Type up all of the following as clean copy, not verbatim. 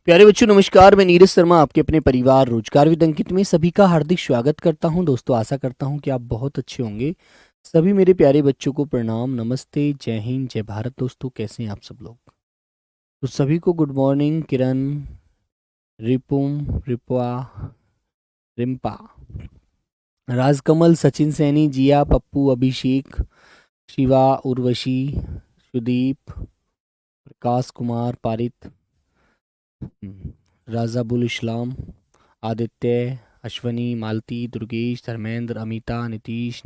प्यारे बच्चों नमस्कार। मैं नीरज शर्मा आपके अपने परिवार रोजगार विद अंकित में सभी का हार्दिक स्वागत करता हूं। दोस्तों आशा करता हूं कि आप बहुत अच्छे होंगे। सभी मेरे प्यारे बच्चों को प्रणाम, नमस्ते, जय हिंद, जय भारत। दोस्तों कैसे हैं आप सब लोग? तो सभी को गुड मॉर्निंग। किरण, रिपुम, रिपुआ, रिम्पा, राजकमल, सचिन सैनी, जिया, पप्पू, अभिषेक, शिवा, उर्वशी, सुदीप, प्रकाश कुमार, पारित, राजाबुल इस्लाम, आदित्य, अश्वनी, मालती, दुर्गेश, धर्मेंद्र, अमिता, नीतीश,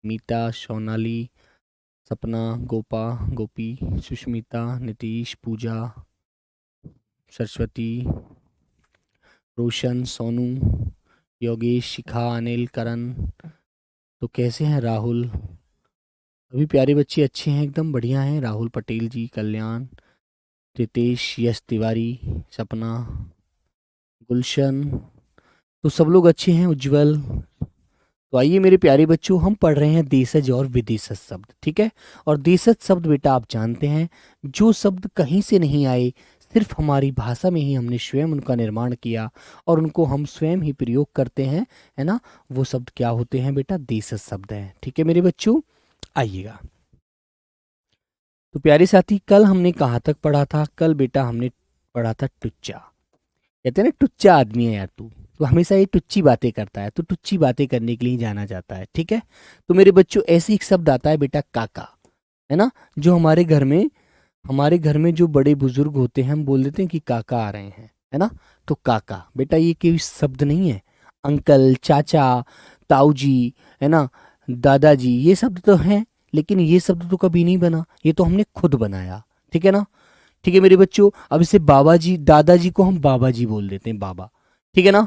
मीता, सोनाली, सपना, गोपा, गोपी, सुष्मिता, नीतीश, पूजा, सरस्वती, रोशन, सोनू, योगेश, शिखा, अनिल, करण। तो कैसे हैं राहुल? अभी प्यारे बच्चे अच्छे हैं, एकदम बढ़िया हैं। राहुल पटेल जी, कल्याण, रितेश, यश तिवारी, सपना, गुलशन। तो सब लोग अच्छे हैं। उज्जवल। तो आइए मेरे प्यारे बच्चों, हम पढ़ रहे हैं देशज और विदेशज शब्द, ठीक है। और देशज शब्द बेटा आप जानते हैं, जो शब्द कहीं से नहीं आए, सिर्फ हमारी भाषा में ही हमने स्वयं उनका निर्माण किया और उनको हम स्वयं ही प्रयोग करते हैं, है ना। वो शब्द क्या होते हैं बेटा? देशज शब्द हैं, ठीक है मेरे बच्चों। आइएगा। तो प्यारे साथी, कल हमने कहाँ तक पढ़ा था? कल बेटा हमने पढ़ा था टुच्चा। कहते हैं ना, टुच्चा आदमी है यार तू, तो हमेशा ये टुच्ची बातें करता है, तो टुच्ची बातें करने के लिए जाना जाता है, ठीक है। तो मेरे बच्चों ऐसे एक शब्द आता है बेटा, काका, है ना। जो हमारे घर में जो बड़े बुजुर्ग होते हैं, हम बोल देते हैं कि काका आ रहे हैं, है ना। तो काका बेटा ये कोई शब्द नहीं है। अंकल, चाचा, ताऊ जी, है ना, दादाजी, ये शब्द तो हैं, लेकिन ये शब्द तो कभी नहीं बना, ये तो हमने खुद बनाया, ठीक है ना। ठीक है मेरे बच्चों, अब इसे बाबा जी, दादाजी को हम बाबा जी बोल देते हैं, बाबा, ठीक है ना,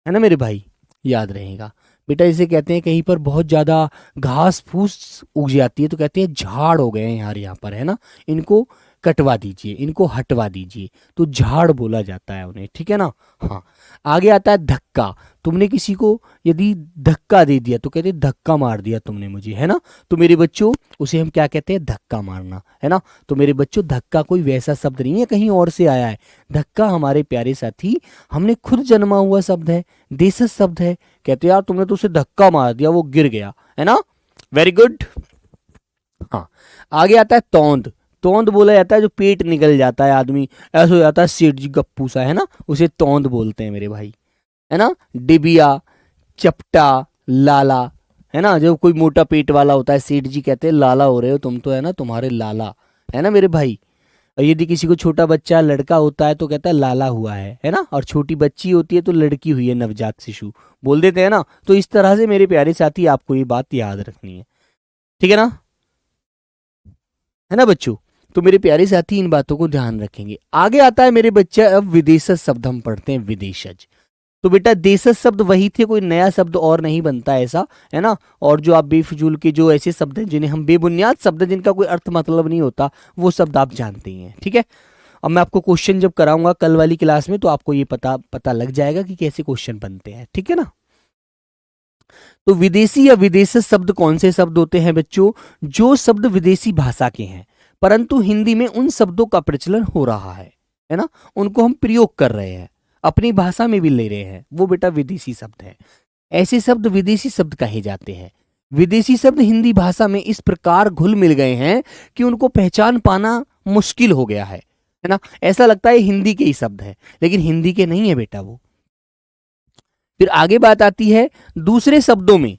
है ना मेरे भाई, याद रहेगा। बेटा इसे कहते हैं, कहीं पर बहुत ज़्यादा घास फूस उग जाती है तो कहते हैं झाड़ हो गए हैं यार यहाँ पर, है ना, इनको कटवा दीजिए, इनको हटवा दीजिए, तो झाड़ बोला जाता है उन्हें, ठीक है ना। हाँ, आगे आता है धक्का। तुमने किसी को यदि धक्का दे दिया तो कहते हैं धक्का मार दिया तुमने मुझे, है ना। तो मेरे बच्चों उसे हम क्या कहते हैं? धक्का मारना, है ना। तो मेरे बच्चों धक्का कोई वैसा शब्द नहीं है, कहीं और से आया है। धक्का हमारे प्यारे साथी हमने खुद जन्मा हुआ शब्द है, देशज शब्द है। कहते यार तुमने तो उसे धक्का मार दिया, वो गिर गया, है ना। Very good. हाँ, आगे आता है तौंद। तौंद बोला जाता है जो पेट निकल जाता है आदमी, ऐसा हो जाता है सेठ जी गप्पू सा, है ना, उसे तौंद बोलते हैं मेरे भाई, है ना। डिबिया, चपटा, लाला, है ना, जो कोई मोटा पेट वाला होता है, सेठ जी कहते हैं लाला हो रहे हो तुम तो, है ना, तुम्हारे लाला, है ना मेरे भाई। और यदि किसी को छोटा बच्चा लड़का होता है तो कहता है लाला हुआ है ना। और छोटी बच्ची होती है तो लड़की हुई है, नवजात शिशु बोल देते हैं ना। तो इस तरह से मेरे प्यारे साथी आपको ये बात याद रखनी है, ठीक है ना, है ना बच्चों। तो मेरे प्यारे साथी इन बातों को ध्यान रखेंगे। आगे आता है मेरे बच्चे, अब विदेशज शब्द हम पढ़ते हैं, विदेशज। तो बेटा देशज शब्द वही थे, कोई नया शब्द और नहीं बनता ऐसा, है ना। और जो आप बेफिजूल के जो ऐसे शब्द हैं जिन्हें हम बेबुनियाद शब्द हैं, जिनका कोई अर्थ मतलब नहीं होता, वो शब्द आप जानते ही हैं, ठीक है। अब मैं आपको क्वेश्चन जब कराऊंगा कल वाली क्लास में तो आपको ये पता लग जाएगा कि कैसे क्वेश्चन बनते हैं, ठीक है ना। तो विदेशी या विदेशज शब्द कौन से शब्द होते हैं बच्चों? जो शब्द विदेशी भाषा के हैं परंतु हिंदी में उन शब्दों का प्रचलन हो रहा है ना, उनको हम प्रयोग कर रहे हैं, अपनी भाषा में भी ले रहे हैं, वो बेटा विदेशी शब्द है। ऐसे शब्द विदेशी शब्द कहे जाते हैं। विदेशी शब्द हिंदी भाषा में इस प्रकार घुल मिल गए हैं कि उनको पहचान पाना मुश्किल हो गया है ना। ऐसा लगता है हिंदी के ही शब्द है, लेकिन हिंदी के नहीं है बेटा वो। फिर आगे बात आती है दूसरे शब्दों में,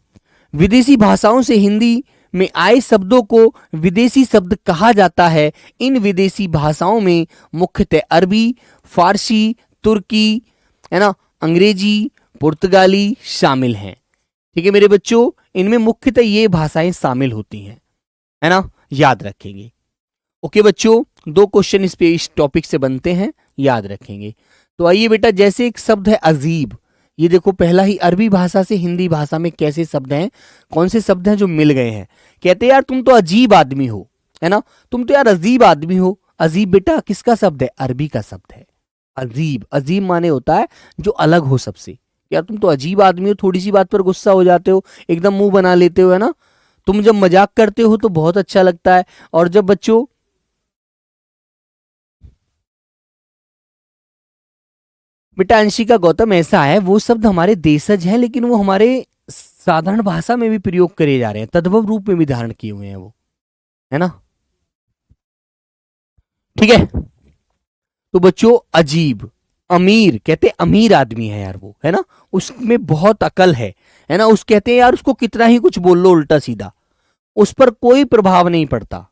विदेशी भाषाओं से हिंदी में आए शब्दों को विदेशी शब्द कहा जाता है। इन विदेशी भाषाओं में मुख्यतः अरबी, फारसी, तुर्की, है ना, अंग्रेजी, पुर्तगाली शामिल हैं, ठीक है मेरे बच्चों। इनमें मुख्यतः ये भाषाएं शामिल होती हैं, है ना, याद रखेंगे। ओके बच्चों, दो क्वेश्चन इस पे इस टॉपिक से बनते हैं, याद रखेंगे। तो आइए बेटा, जैसे एक शब्द है अजीब, ये देखो पहला ही अरबी भाषा से हिंदी भाषा में कैसे शब्द हैं, कौन से शब्द हैं जो मिल गए हैं। कहते हैं यार तुम तो अजीब आदमी हो, है ना, तुम तो यार अजीब आदमी हो। अजीब बेटा किसका शब्द है? अरबी का शब्द है। अजीब, अजीब माने होता है जो अलग हो सबसे। यार तुम तो अजीब आदमी हो, थोड़ी सी बात पर गुस्सा हो जाते हो, एकदम मुंह बना लेते हो, है ना। तुम जब मजाक करते हो तो बहुत अच्छा लगता है, और जब बच्चों बेटा अंशिका गौतम ऐसा है, वो शब्द हमारे देशज है लेकिन वो हमारे साधारण भाषा में भी प्रयोग करे जा रहे हैं, तद्भव रूप में भी धारण किए हुए हैं वो, है ना। ठीक है, तो बच्चों अजीब, अमीर कहते अमीर आदमी है यार वो, है ना, उसमें बहुत अकल है ना, उस कहते हैं यार उसको कितना ही कुछ बोल लो उल्टा सीधा, उस पर कोई प्रभाव नहीं पड़ता,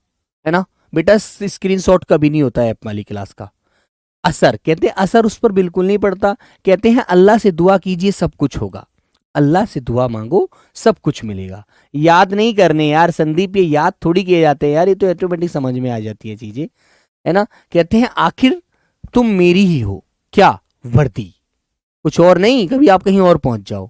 है ना। बेटा स्क्रीनशॉट कभी नहीं होता है ऐप वाली क्लास का। असर कहते हैं असर उस पर बिल्कुल नहीं पड़ता। कहते हैं अल्लाह से दुआ कीजिए सब कुछ होगा, अल्लाह से दुआ मांगो सब कुछ मिलेगा। याद नहीं करने यार संदीप, ये याद थोड़ी किए जाते हैं यार, ये तो ऑटोमेटिक समझ में आ जाती है चीजें, है ना। कहते हैं आखिर तुम मेरी ही हो, क्या वर्दी, कुछ और नहीं, कभी आप कहीं और पहुंच जाओ,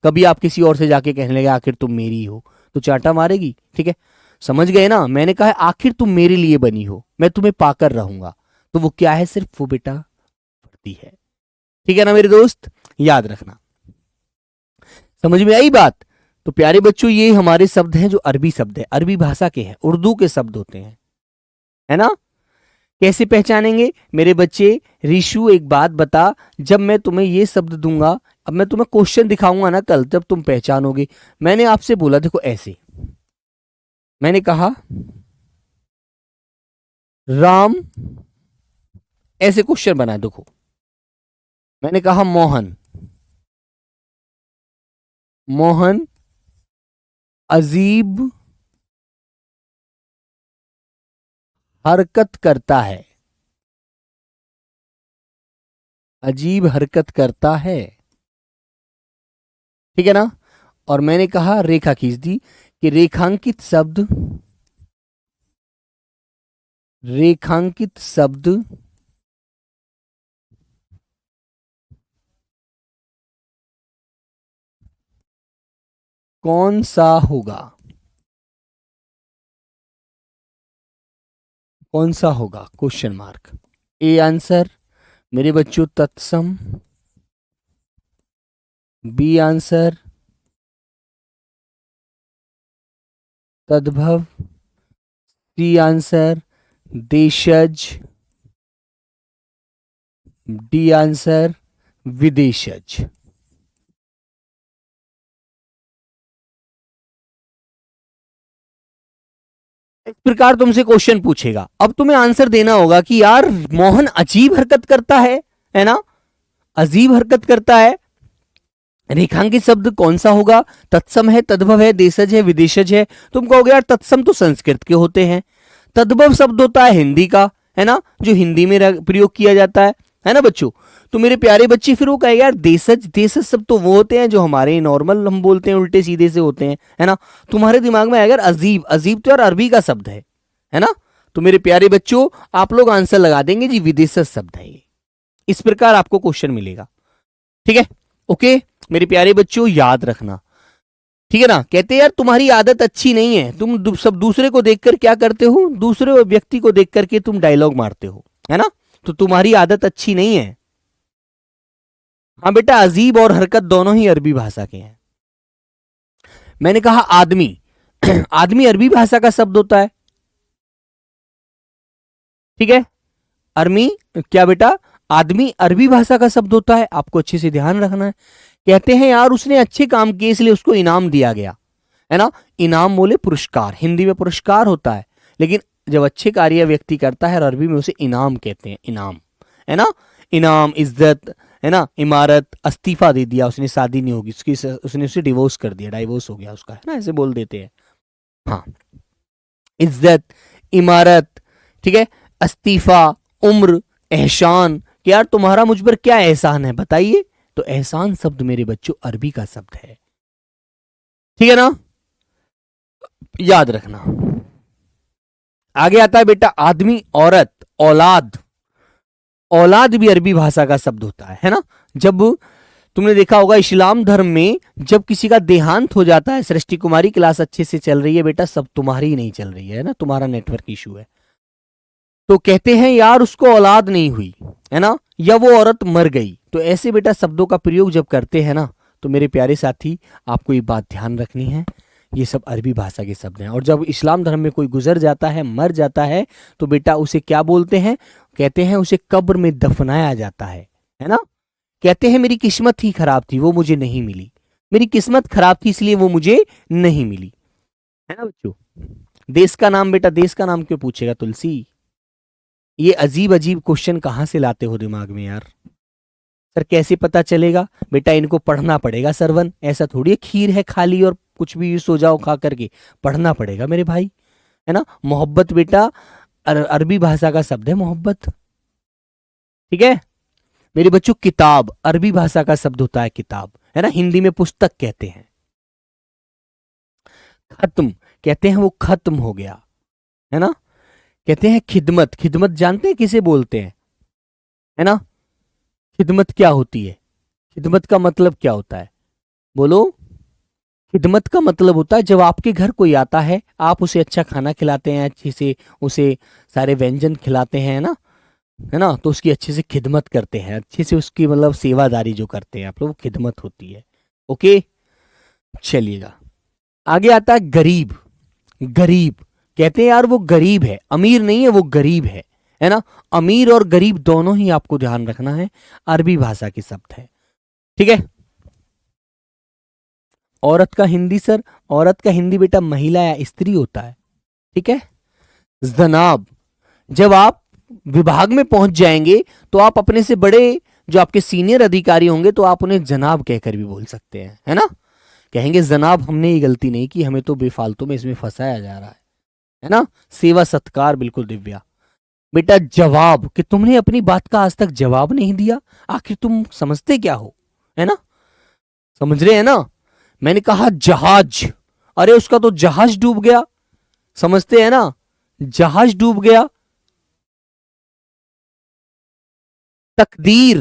कभी आप किसी और से जाके कहने लगे आखिर तुम मेरी ही हो, तो चांटा मारेगी। ठीक है, समझ गए ना, मैंने कहा है आखिर तुम मेरे लिए बनी हो, मैं तुम्हें पाकर रहूंगा, तो वो क्या है, सिर्फ वो बेटा वर्दी है। ठीक है ना मेरे दोस्त, याद रखना। समझ में आई बात। तो प्यारे बच्चों ये हमारे शब्द हैं जो अरबी शब्द है, अरबी भाषा के हैं, उर्दू के शब्द होते हैं, है ना। कैसे पहचानेंगे मेरे बच्चे, रिशु एक बात बता, जब मैं तुम्हें ये शब्द दूंगा, अब मैं तुम्हें क्वेश्चन दिखाऊंगा ना कल, तब तुम पहचानोगे। मैंने आपसे बोला देखो ऐसे, मैंने कहा राम, ऐसे क्वेश्चन बना देखो, मैंने कहा मोहन, मोहन अजीब हरकत करता है, अजीब हरकत करता है, ठीक है ना। और मैंने कहा रेखा खींच दी कि रेखांकित शब्द, रेखांकित शब्द कौन सा होगा, कौन सा होगा, क्वेश्चन मार्क। ए आंसर मेरे बच्चों तत्सम, बी आंसर तद्भव, सी आंसर देशज, डी आंसर विदेशज। इस प्रकार तुमसे क्वेश्चन पूछेगा, अब तुम्हें आंसर देना होगा कि यार मोहन अजीब हरकत करता है ना, अजीब हरकत करता है, रेखांकित शब्द कौन सा होगा, तत्सम है, तद्भव है, देशज है, विदेशज है। तुम कहोगे यार तत्सम तो संस्कृत के होते हैं, तद्भव शब्द होता है हिंदी का, है ना, जो हिंदी में प्रयोग किया जाता है ना बच्चों। तो मेरे प्यारे बच्चे फिर वो कहेगा यार देशज, देशज शब्द तो वो होते हैं जो हमारे नॉर्मल हम बोलते हैं उल्टे सीधे से होते हैं, है ना। तुम्हारे दिमाग में आएगा अजीब, अजीब तो यार अरबी का शब्द है ना। तो मेरे प्यारे बच्चों आप लोग आंसर लगा देंगे जी विदेशज शब्द है ये, इस प्रकार आपको क्वेश्चन मिलेगा। ठीक है, ओके मेरे प्यारे बच्चों याद रखना, ठीक है ना। कहते हैं यार तुम्हारी आदत अच्छी नहीं है, तुम सब दूसरे को देखकर क्या करते हो, दूसरे व्यक्ति को देख करके तुम डायलॉग मारते हो, है ना, तो तुम्हारी आदत अच्छी नहीं है। हाँ बेटा अजीब और हरकत दोनों ही अरबी भाषा के हैं। मैंने कहा आदमी, आदमी अरबी भाषा का शब्द होता है, ठीक है, अरमी क्या बेटा, आदमी अरबी भाषा का शब्द होता है, आपको अच्छे से ध्यान रखना है। कहते हैं यार उसने अच्छे काम किए इसलिए उसको इनाम दिया गया, है ना। इनाम बोले पुरस्कार, हिंदी में पुरस्कार होता है, लेकिन जब अच्छे कार्य व्यक्ति करता है और अरबी में उसे इनाम कहते हैं, इनाम, है ना, इनाम इज्जत, है ना। इमारत, अस्तीफा दे दिया उसने, शादी नहीं होगी उसकी, उसने उसे डिवोर्स कर दिया, डाइवोर्स हो गया उसका, है ना, ऐसे बोल देते हैं। हाँ, इज्जत, इमारत, ठीक है, अस्तीफा, उम्र, एहसान, कि यार तुम्हारा मुझ पर क्या एहसान है बताइए, तो एहसान शब्द मेरे बच्चों अरबी का शब्द है, ठीक है ना, याद रखना। आगे आता है बेटा आदमी, औरत, औलाद, औलाद भी अरबी भाषा का शब्द होता है ना। जब तुमने देखा होगा इस्लाम धर्म में जब किसी का देहांत हो जाता है, सृष्टि कुमारी क्लास अच्छे से चल रही है बेटा, सब तुम्हारी ही नहीं चल रही है ना, तुम्हारा नेटवर्क इशू है, तो कहते हैं यार उसको औलाद नहीं हुई, है ना, या वो औरत मर गई, तो ऐसे बेटा शब्दों का प्रयोग जब करते हैं ना, तो मेरे प्यारे साथी आपको ये बात ध्यान रखनी है, ये सब अरबी भाषा के शब्द हैं। और जब इस्लाम धर्म में कोई गुजर जाता है, मर जाता है, तो बेटा उसे क्या बोलते हैं, कहते हैं उसे कब्र में दफनाया जाता है ना। कहते हैं मेरी किस्मत ही खराब थी, वो मुझे नहीं मिली। मेरी किस्मत खराब थी इसलिए वो मुझे नहीं मिली, है ना बच्चों। देश का नाम, बेटा देश का नाम क्यों पूछेगा तुलसी? ये अजीब अजीब क्वेश्चन कहां से लाते हो दिमाग में यार? सर कैसे पता चलेगा? बेटा इनको पढ़ना पड़ेगा सरवन, ऐसा थोड़ी है खीर है खाली और कुछ भी सो जाओ खा करके। पढ़ना पड़ेगा मेरे भाई, है ना। मोहब्बत बेटा अरबी भाषा का शब्द है मोहब्बत, ठीक है मेरे बच्चों। किताब अरबी भाषा का शब्द होता है किताब, है ना। हिंदी में पुस्तक कहते हैं। खत्म कहते हैं वो खत्म हो गया, है ना। कहते हैं खिदमत, खिदमत जानते हैं किसे बोलते हैं, है ना। खिदमत क्या होती है? खिदमत का मतलब क्या होता है? बोलो। खिदमत का मतलब होता है जब आपके घर कोई आता है, आप उसे अच्छा खाना खिलाते हैं, अच्छे से उसे सारे व्यंजन खिलाते हैं, है ना। तो उसकी अच्छे से खिदमत करते हैं, अच्छे से उसकी मतलब सेवादारी जो करते हैं आप लोग, खिदमत होती है। ओके चलिएगा, आगे आता है गरीब। गरीब कहते हैं यार वो गरीब है, अमीर नहीं है, वो गरीब है ना। अमीर और गरीब दोनों ही आपको ध्यान रखना है, अरबी भाषा के शब्द है, ठीक है। औरत का हिंदी सर, औरत का हिंदी बेटा महिला या स्त्री होता है, ठीक है। जनाब, जब आप विभाग में पहुंच जाएंगे तो आप अपने से बड़े जो आपके सीनियर अधिकारी होंगे तो आप उन्हें जनाब कहकर भी बोल सकते हैं, है ना। कहेंगे जनाब हमने ये गलती नहीं की, हमें तो बेफालतू में इसमें फंसाया जा रहा है ना। सेवा सत्कार बिल्कुल दिव्या। बेटा जवाब, कि तुमने अपनी बात का आज तक जवाब नहीं दिया, आखिर तुम समझते क्या हो, है ना। समझ रहे हैं ना। मैंने कहा जहाज, अरे उसका तो जहाज डूब गया, समझते हैं ना, जहाज डूब गया। तकदीर,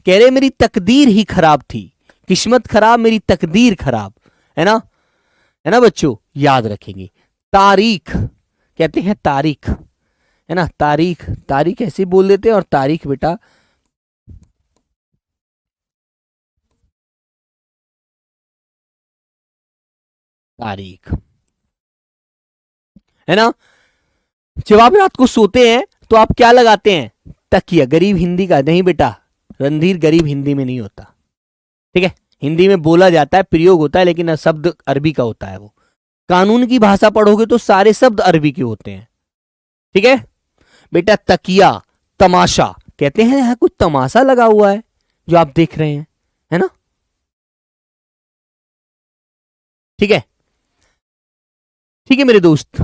कह रहे मेरी तकदीर ही खराब थी, किस्मत खराब, मेरी तकदीर खराब, है ना, है ना बच्चों, याद रखेंगे। तारीख कहते हैं तारीख, है ना। तारीख, तारीख ऐसे बोल देते हैं, और तारीख बेटा तारीख, है ना। जब आप रात को सोते हैं तो आप क्या लगाते हैं? तकिया। गरीब हिंदी का नहीं बेटा, रणधीर गरीब हिंदी में नहीं होता, ठीक है। हिंदी में बोला जाता है, प्रयोग होता है, लेकिन शब्द अरबी का होता है वो। कानून की भाषा पढ़ोगे तो सारे शब्द अरबी के होते हैं, ठीक है बेटा। तकिया, तमाशा कहते हैं यहां कुछ तमाशा लगा हुआ है जो आप देख रहे हैं, है ना, ठीक है। ठीक है मेरे दोस्त,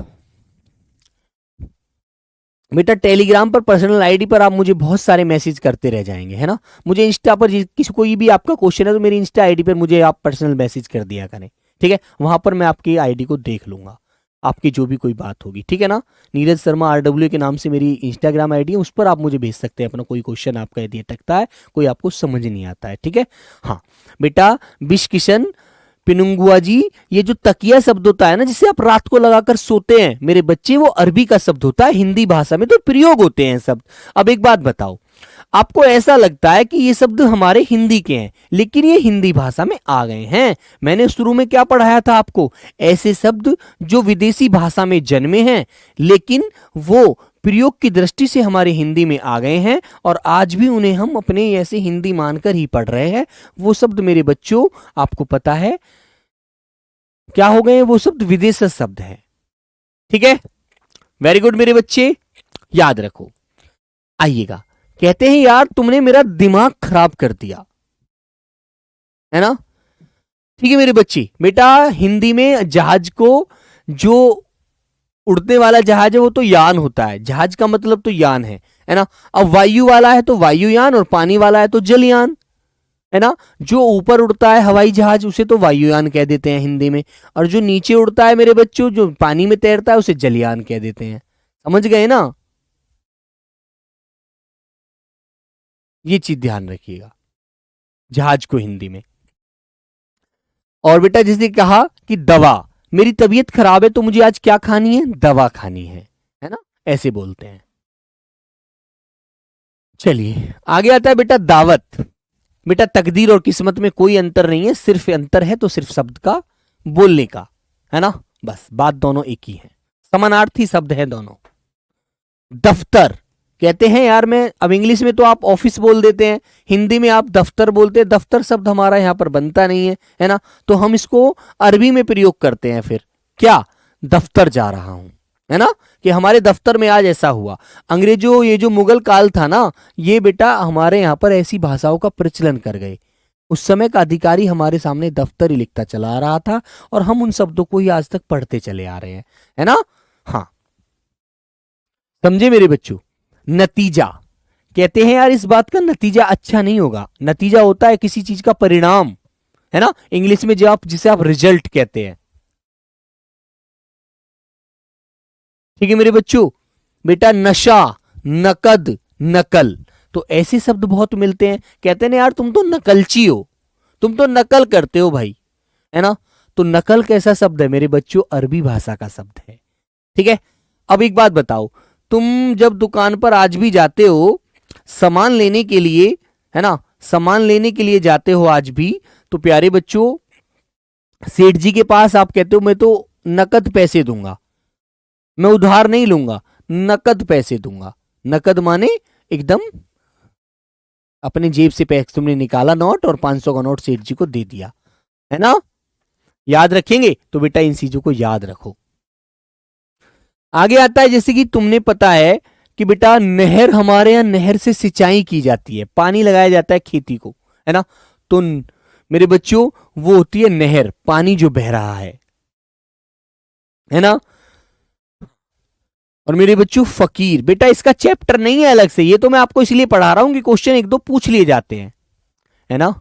बेटा टेलीग्राम पर पर्सनल आईडी पर आप मुझे बहुत सारे मैसेज करते रह जाएंगे, है ना। मुझे इंस्टा पर किसी कोई भी आपका क्वेश्चन है तो मेरी इंस्टा आईडी पर मुझे आप पर्सनल मैसेज कर दिया करें, ठीक है। वहां पर मैं आपकी आईडी को देख लूंगा, आपकी जो भी कोई बात होगी, ठीक है ना। नीरज शर्मा RW के नाम से मेरी इंस्टाग्राम आईडी है, उस पर आप मुझे भेज सकते हैं अपना कोई क्वेश्चन आपका यदि अटकता है, कोई आपको समझ नहीं आता है, ठीक है। हाँ बेटा बिश किशन पिनुंगुआ जी, ये जो तकिया शब्द होता है ना जिसे आप रात को लगाकर सोते हैं मेरे बच्चे, वो अरबी का शब्द होता है, हिंदी भाषा में तो प्रयोग होते हैं शब्द। अब एक बात बताओ, आपको ऐसा लगता है कि ये शब्द हमारे हिंदी के हैं, लेकिन ये हिंदी भाषा में आ गए हैं। मैंने शुरू में क्या पढ़ाया था आपको? ऐसे शब्द जो विदेशी भाषा में जन्मे हैं लेकिन वो प्रयोग की दृष्टि से हमारे हिंदी में आ गए हैं, और आज भी उन्हें हम अपने ऐसे हिंदी मानकर ही पढ़ रहे हैं। वो शब्द मेरे बच्चों आपको पता है क्या हो गए हैं? वो शब्द विदेशी शब्द है, ठीक है। वेरी गुड मेरे बच्चे, याद रखो। आइएगा, कहते हैं यार तुमने मेरा दिमाग खराब कर दिया, है ना। ठीक है मेरे बच्चे, बेटा हिंदी में जहाज को, जो उड़ने वाला जहाज है वो तो यान होता है, जहाज का मतलब तो यान है ना। अब वायु वाला है तो वायुयान, और पानी वाला है तो जलयान, है ना। जो ऊपर उड़ता है हवाई जहाज उसे तो वायुयान कह देते हैं हिंदी में, और जो नीचे उड़ता है मेरे बच्चों, जो पानी में तैरता है उसे जलयान कह देते हैं। समझ गए ना, ये चीज ध्यान रखिएगा जहाज को हिंदी में। और बेटा जिसने कहा कि दवा, मेरी तबीयत खराब है तो मुझे आज क्या खानी है? दवा खानी है ना, ऐसे बोलते हैं। चलिए आगे आता है बेटा दावत। बेटा तकदीर और किस्मत में कोई अंतर नहीं है, सिर्फ अंतर है तो सिर्फ शब्द का, बोलने का, है ना। बस बात दोनों एक ही है, समानार्थी शब्द है दोनों। दफ्तर कहते हैं यार मैं, अब इंग्लिश में तो आप ऑफिस बोल देते हैं, हिंदी में आप दफ्तर बोलते हैं, दफ्तर शब्द हमारा यहाँ पर बनता नहीं है ना, तो हम इसको अरबी में प्रयोग करते हैं फिर, क्या, दफ्तर जा रहा हूं, है ना, कि हमारे दफ्तर में आज ऐसा हुआ। अंग्रेजों, ये जो मुगल काल था ना, ये बेटा हमारे यहाँ पर ऐसी भाषाओं का प्रचलन कर गए। उस समय का अधिकारी हमारे सामने दफ्तर ही लिखता चला आ रहा था और हम उन शब्दों को ही आज तक पढ़ते चले आ रहे हैं, है ना। हाँ, समझे मेरे बच्चों। नतीजा, कहते हैं यार इस बात का नतीजा अच्छा नहीं होगा। नतीजा होता है किसी चीज का परिणाम, है ना, इंग्लिश में जो आप, जिसे आप रिजल्ट कहते हैं। ठीक है मेरे बच्चों। बेटा नशा, नकद, नकल, तो ऐसे शब्द बहुत मिलते हैं। कहते हैं ना यार तुम तो नकलची हो, तुम तो नकल करते हो भाई, है ना। तो नकल कैसा शब्द है मेरे बच्चों, अरबी भाषा का शब्द है। ठीक है। अब एक बात बताओ, तुम जब दुकान पर आज भी जाते हो सामान लेने के लिए, है ना, सामान लेने के लिए जाते हो आज भी, तो प्यारे बच्चों सेठ जी के पास आप कहते हो मैं तो नकद पैसे दूंगा, मैं उधार नहीं लूंगा, नकद पैसे दूंगा। नकद माने एकदम अपने जेब से पैसे तुमने निकाला नोट और 500 का नोट सेठ जी को दे दिया, है ना। याद रखेंगे तो बेटा इन चीजों को याद रखो। आगे आता है जैसे कि तुमने पता है कि बेटा नहर, हमारे यहाँ नहर से सिंचाई की जाती है, पानी लगाया जाता है खेती को, है ना। तो मेरे बच्चों वो होती है नहर, पानी जो बह रहा है ना। और मेरे बच्चों फकीर, बेटा इसका चैप्टर नहीं है अलग से, ये तो मैं आपको इसलिए पढ़ा रहा हूं कि क्वेश्चन एक दो पूछ लिए जाते हैं, है ना।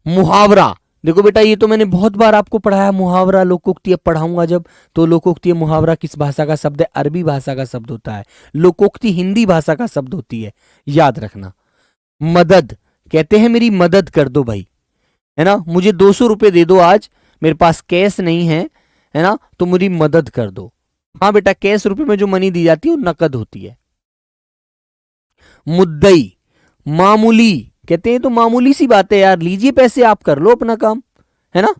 मुहावरा, देखो बेटा ये तो मैंने बहुत बार आपको पढ़ाया, मुहावरा लोकोक्ति। अब पढ़ाऊंगा जब तो लोकोक्ति, मुहावरा किस भाषा का शब्द है, अरबी भाषा का शब्द होता है। लोकोक्ति हिंदी भाषा का शब्द होती है, याद रखना। मदद, कहते हैं मेरी मदद कर दो भाई, है ना, मुझे 200 रुपए दे दो, आज मेरे पास कैश नहीं है ना, तो मेरी मदद कर दो। हाँ बेटा कैश रुपए में जो मनी दी जाती है वो नकद होती है। मुद्दई, मामूली, कहते हैं तो मामूली सी बात है यार, लीजिए पैसे आप कर लो अपना काम, है ना।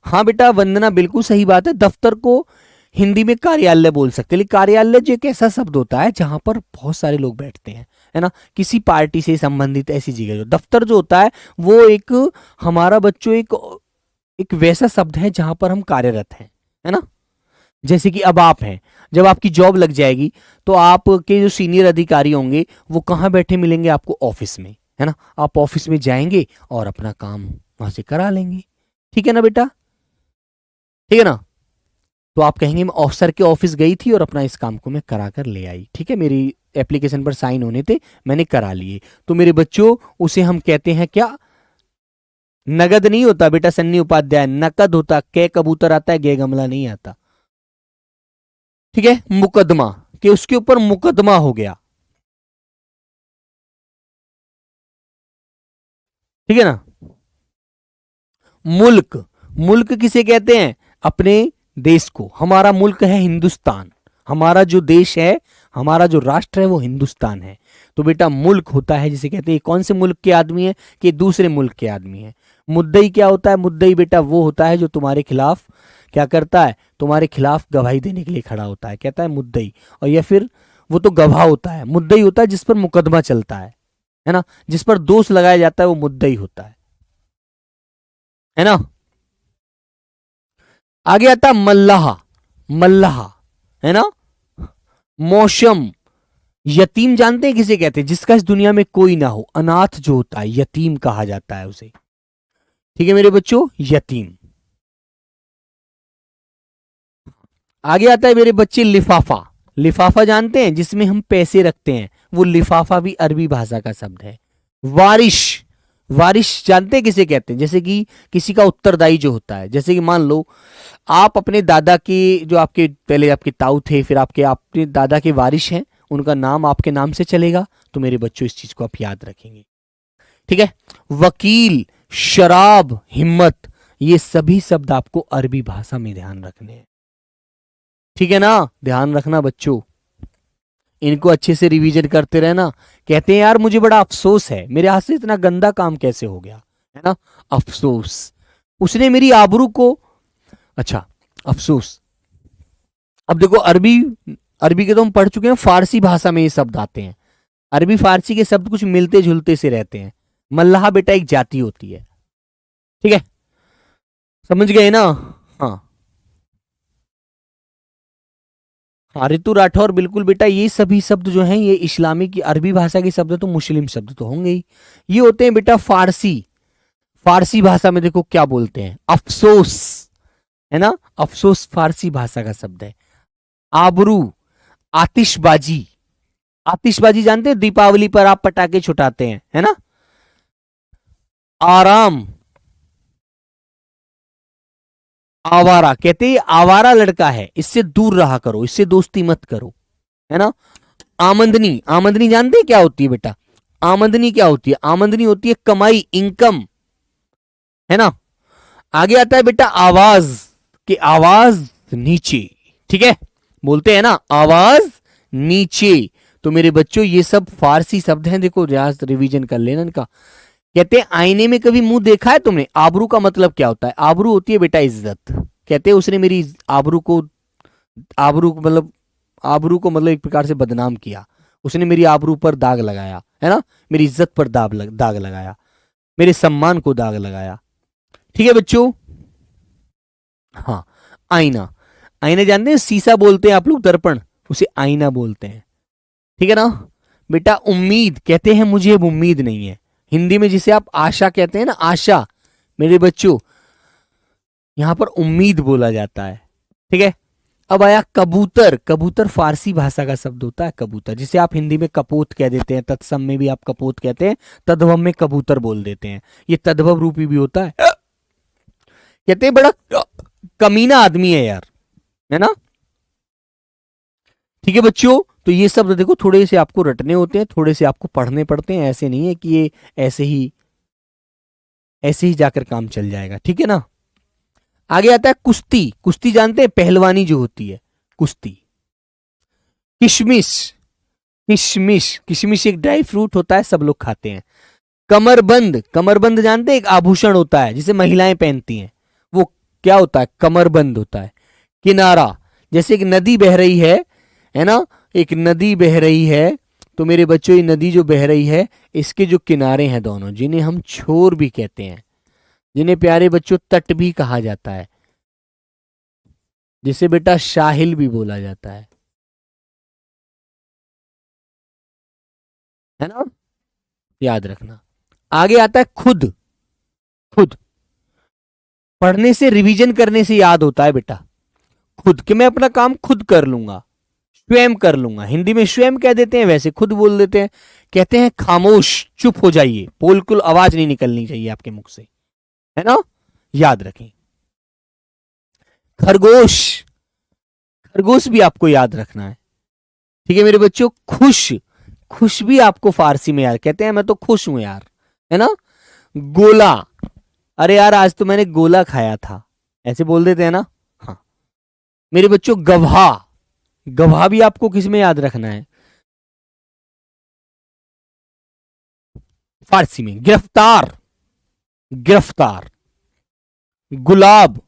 हाँ बेटा वंदना बिल्कुल सही बात है। दफ्तर को हिंदी में कार्यालय बोल सकते हैं, लेकिन कार्यालय जो एक ऐसा शब्द होता है जहां पर बहुत सारे लोग बैठते हैं, है ना, किसी पार्टी से संबंधित ऐसी जगह। जो दफ्तर जो होता है वो एक, हमारा बच्चों एक वैसा शब्द है जहां पर हम कार्यरत हैं, है ना। जैसे कि अब आप हैं, जब आपकी जॉब लग जाएगी तो आपके जो सीनियर अधिकारी होंगे वो कहाँ बैठे मिलेंगे आपको, ऑफिस में, है ना। आप ऑफिस में जाएंगे और अपना काम वहां से करा लेंगे, ठीक है ना बेटा, ठीक है ना। तो आप कहेंगे मैं ऑफिसर के ऑफिस गई थी और अपना इस काम को मैं करा कर ले आई, ठीक है, मेरी एप्लीकेशन पर साइन होने थे, मैंने करा लिए। तो मेरे बच्चों उसे हम कहते हैं क्या, नगद नहीं होता बेटा सन्नी उपाध्याय, नकद होता। कै कबूतर आता है, गे गमला नहीं आता, ठीक है। मुकदमा, कि उसके ऊपर मुकदमा हो गया, ठीक है ना। मुल्क, मुल्क किसे कहते हैं, अपने देश को। हमारा मुल्क है हिंदुस्तान, हमारा जो देश है, हमारा जो राष्ट्र है वो हिंदुस्तान है। तो बेटा मुल्क होता है जिसे कहते हैं कौन से मुल्क के आदमी है, कि दूसरे मुल्क के आदमी है। मुद्दई क्या होता है, मुद्दई बेटा वो होता है जो तुम्हारे खिलाफ क्या करता है, तुम्हारे खिलाफ गवाही देने के लिए खड़ा होता है, कहता है मुद्दई। और या फिर वो तो गवाह होता है, मुद्दई होता है जिस पर मुकदमा चलता है ना, जिस पर दोष लगाया जाता है वो मुद्दई होता है ना। आगे आता है मल्लाह, मल्लाह, है ना। मौसम, यतीम जानते हैं किसे कहते हैं, जिसका इस दुनिया में कोई ना हो, अनाथ जो होता है यतीम कहा जाता है उसे, ठीक है मेरे बच्चों, यतीम। आगे आता है मेरे बच्चे लिफाफा, लिफाफा जानते हैं जिसमें हम पैसे रखते हैं, वो लिफाफा भी अरबी भाषा का शब्द है। वारिश, वारिश जानते हैं किसे कहते हैं, जैसे कि किसी का उत्तरदायी जो होता है, जैसे कि मान लो आप अपने दादा के, जो आपके पहले आपके ताऊ थे, फिर आपके अपने दादा के वारिश हैं, उनका नाम आपके नाम से चलेगा, तो मेरे बच्चों इस चीज को आप याद रखेंगे, ठीक है। वकील, शराब, हिम्मत, ये सभी शब्द आपको अरबी भाषा में ध्यान रखने हैं, ठीक है ना। ध्यान रखना बच्चों, इनको अच्छे से रिवीजन करते रहना। कहते हैं यार मुझे बड़ा अफसोस है, मेरे हाथ से इतना गंदा काम कैसे हो गया, है ना, अफसोस, उसने मेरी आबरू को, अच्छा अफसोस। अब देखो अरबी, अरबी के तो हम पढ़ चुके हैं, फारसी भाषा में ये शब्द आते हैं, अरबी फारसी के शब्द कुछ मिलते जुलते से रहते हैं। मल्लाह बेटा एक जाति होती है, ठीक है, समझ गए ना। हाँ हाँ रितु राठौर, बिल्कुल बेटा, ये सभी शब्द जो हैं ये इस्लामी की अरबी भाषा के शब्द है, तो मुस्लिम शब्द तो होंगे ही। ये होते हैं बेटा फारसी। फारसी भाषा में देखो क्या बोलते हैं, अफसोस, है ना, अफसोस फारसी भाषा का शब्द है। आबरू, आतिशबाजी, आतिशबाजी जानते हैं, दीपावली पर आप पटाखे छुटाते हैं, है ना। आराम, आवारा, कहते हैं आवारा लड़का है, इससे दूर रहा करो, इससे दोस्ती मत करो, है ना। आमदनी, आमदनी जानते हैं क्या होती है बेटा, आमदनी क्या होती है, आमदनी होती है कमाई, इनकम, है ना। आगे आता है बेटा आवाज, कि आवाज नीचे, ठीक है, बोलते हैं ना आवाज नीचे। तो मेरे बच्चों ये सब फारसी शब्द हैं, देखो रियाज रिवीजन कर लेना इनका। कहते हैं आईने में कभी मुंह देखा है तुमने, आबरू का मतलब क्या होता है, आबरू होती है बेटा इज्जत। कहते हैं उसने मेरी आबरू को, आबरू को मतलब, आबरू को मतलब एक प्रकार से बदनाम किया, उसने मेरी आबरू पर दाग लगाया, है ना, मेरी इज्जत पर दाग लगाया, मेरे सम्मान को दाग लगाया, ठीक है बच्चों। हाँ आईना, आईना जानते हैं, शीशा बोलते हैं आप लोग, दर्पण, उसे आईना बोलते हैं, ठीक है ना। बेटा उम्मीद, कहते हैं मुझे अब उम्मीद नहीं है, हिंदी में जिसे आप आशा कहते हैं ना, आशा, मेरे बच्चों यहां पर उम्मीद बोला जाता है, ठीक है। अब आया कबूतर, कबूतर फारसी भाषा का शब्द होता है कबूतर, जिसे आप हिंदी में कपोत कह देते हैं, तत्सम में भी आप कपोत कहते हैं, तद्भव में कबूतर बोल देते हैं, ये तद्भव रूपी भी होता है। कहते हैं बड़ा कमीना आदमी है यार, है ना, ठीक है बच्चों। तो ये शब्द देखो थोड़े से आपको रटने होते हैं, थोड़े से आपको पढ़ने पड़ते हैं, ऐसे नहीं है कि ये ऐसे ही जाकर काम चल जाएगा, ठीक है ना। आगे आता है कुश्ती, कुश्ती जानते हैं, पहलवानी जो होती है, कुश्ती। किशमिश, किशमिश, किशमिश एक ड्राई फ्रूट होता है, सब लोग खाते हैं। कमरबंद, कमरबंद जानते हैं, एक आभूषण होता है जिसे महिलाएं पहनती हैं, वो क्या होता है, कमरबंद होता है। किनारा, जैसे एक नदी बह रही है ना, एक नदी बह रही है, तो मेरे बच्चों ये नदी जो बह रही है, इसके जो किनारे हैं दोनों, जिन्हें हम छोर भी कहते हैं, जिन्हें प्यारे बच्चों तट भी कहा जाता है, जिसे बेटा साहिल भी बोला जाता है ना, याद रखना। आगे आता है खुद, खुद पढ़ने से, रिवीजन करने से याद होता है बेटा, खुद कि मैं अपना काम खुद कर लूंगा, स्वयं कर लूंगा, हिंदी में स्वयं कह देते हैं, वैसे खुद बोल देते हैं। कहते हैं खामोश, चुप हो जाइए, बिल्कुल आवाज नहीं निकलनी चाहिए आपके मुख से, है ना, याद रखें। खरगोश, खरगोश भी आपको याद रखना है, ठीक है मेरे बच्चों। खुश, खुश भी आपको फारसी में याद, कहते हैं मैं तो खुश हूं यार, है ना। गोला, अरे यार आज तो मैंने गोला खाया था, ऐसे बोल देते हैं ना। हाँ मेरे बच्चों गवाह, गवाह भी आपको किस में याद रखना है, फारसी में। गिरफ्तार, गिरफ्तार। गुलाब,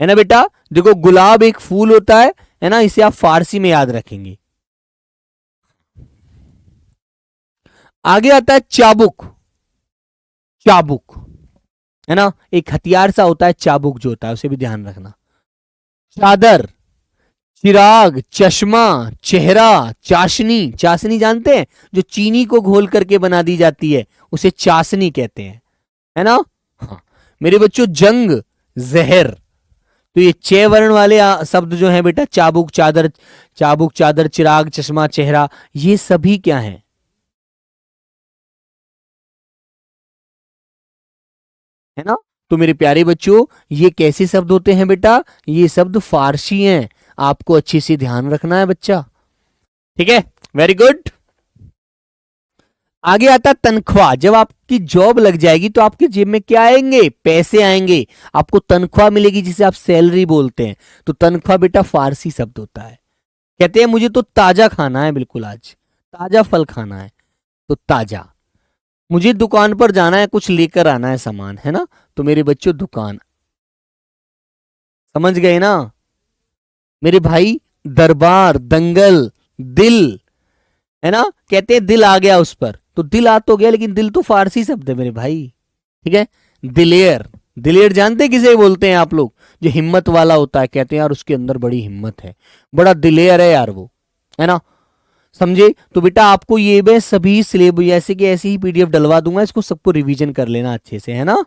है ना बेटा, देखो गुलाब एक फूल होता है ना, इसे आप फारसी में याद रखेंगे। आगे आता है चाबुक, चाबुक, है ना, एक हथियार सा होता है चाबुक जो होता है, उसे भी ध्यान रखना। चादर, चिराग, चश्मा, चेहरा, चाशनी, चाशनी जानते हैं, जो चीनी को घोल करके बना दी जाती है, उसे चाशनी कहते हैं, है ना। हाँ मेरे बच्चों जंग, जहर, तो ये 6 वर्ण वाले शब्द जो हैं बेटा, चाबुक, चादर, चाबुक, चादर, चिराग, चश्मा, चेहरा, ये सभी क्या हैं, है ना। तो मेरे प्यारे बच्चों ये कैसे शब्द होते हैं बेटा, ये शब्द फारसी हैं, आपको अच्छे से ध्यान रखना है बच्चा, ठीक है, वेरी गुड। आगे आता है तनख्वाह, जब आपकी जॉब लग जाएगी तो आपके जेब में क्या आएंगे, पैसे आएंगे, आपको तनख्वाह मिलेगी, जिसे आप सैलरी बोलते हैं। तो तनख्वाह बेटा फारसी शब्द होता है। कहते हैं मुझे तो ताजा खाना है, बिल्कुल आज ताजा फल खाना है, तो ताजा। मुझे दुकान पर जाना है, कुछ लेकर आना है सामान, है ना, तो मेरे बच्चों दुकान, समझ गए ना मेरे भाई। दरबार, दंगल, दिल, है ना, कहते हैं दिल आ गया उस पर, तो दिल आ तो गया, लेकिन दिल तो फारसी शब्द है मेरे भाई, ठीक है। दिलेर, दिलेर जानते किसे बोलते हैं आप लोग? जो हिम्मत वाला होता है, कहते हैं यार उसके अंदर बड़ी हिम्मत है, बड़ा दिलेर है यार वो, है ना, समझे? तो बेटा आपको ये मैं सभी सिलेबस ऐसे के ऐसे ही पीडीएफ डलवा दूंगा, इसको सबको रिवीजन कर लेना अच्छे से, है ना।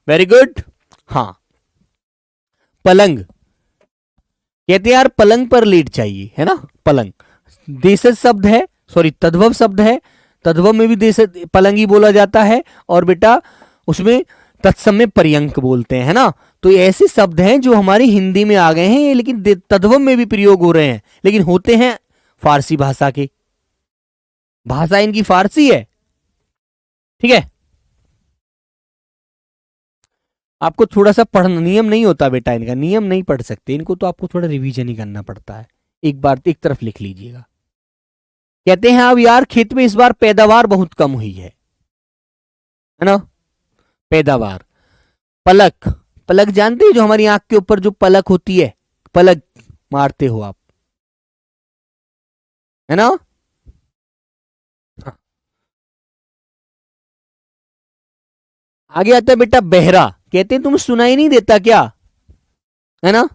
Very good. हाँ, पलंग, कहते हैं यार पलंग पर लेट चाहिए, है ना, पलंग देशज शब्द है, सॉरी तद्भव शब्द है, तद्भव में भी देश पलंग ही बोला जाता है, और बेटा उसमें तत्सम में पर्यंक बोलते हैं, है ना। तो ये ऐसे शब्द हैं जो हमारी हिंदी में आ गए हैं, लेकिन तद्भव में भी प्रयोग हो रहे हैं, लेकिन होते हैं फारसी भाषा के, भाषा इनकी फारसी है, ठीक है। आपको थोड़ा सा पढ़ना, नियम नहीं होता बेटा इनका, नियम नहीं पढ़ सकते इनको, तो आपको थोड़ा रिवीजन ही करना पड़ता है, एक बार एक तरफ लिख लीजिएगा। कहते हैं अब यार खेत में इस बार पैदावार बहुत कम हुई है ना, पैदावार। पलक, पलक जानते हैं जो हमारी आंख के ऊपर जो पलक होती है, पलक मारते हो आप, है ना। हाँ। आगे आता है बेटा बहरा, कहते हैं तुम्हें सुनाई नहीं देता क्या, है ना,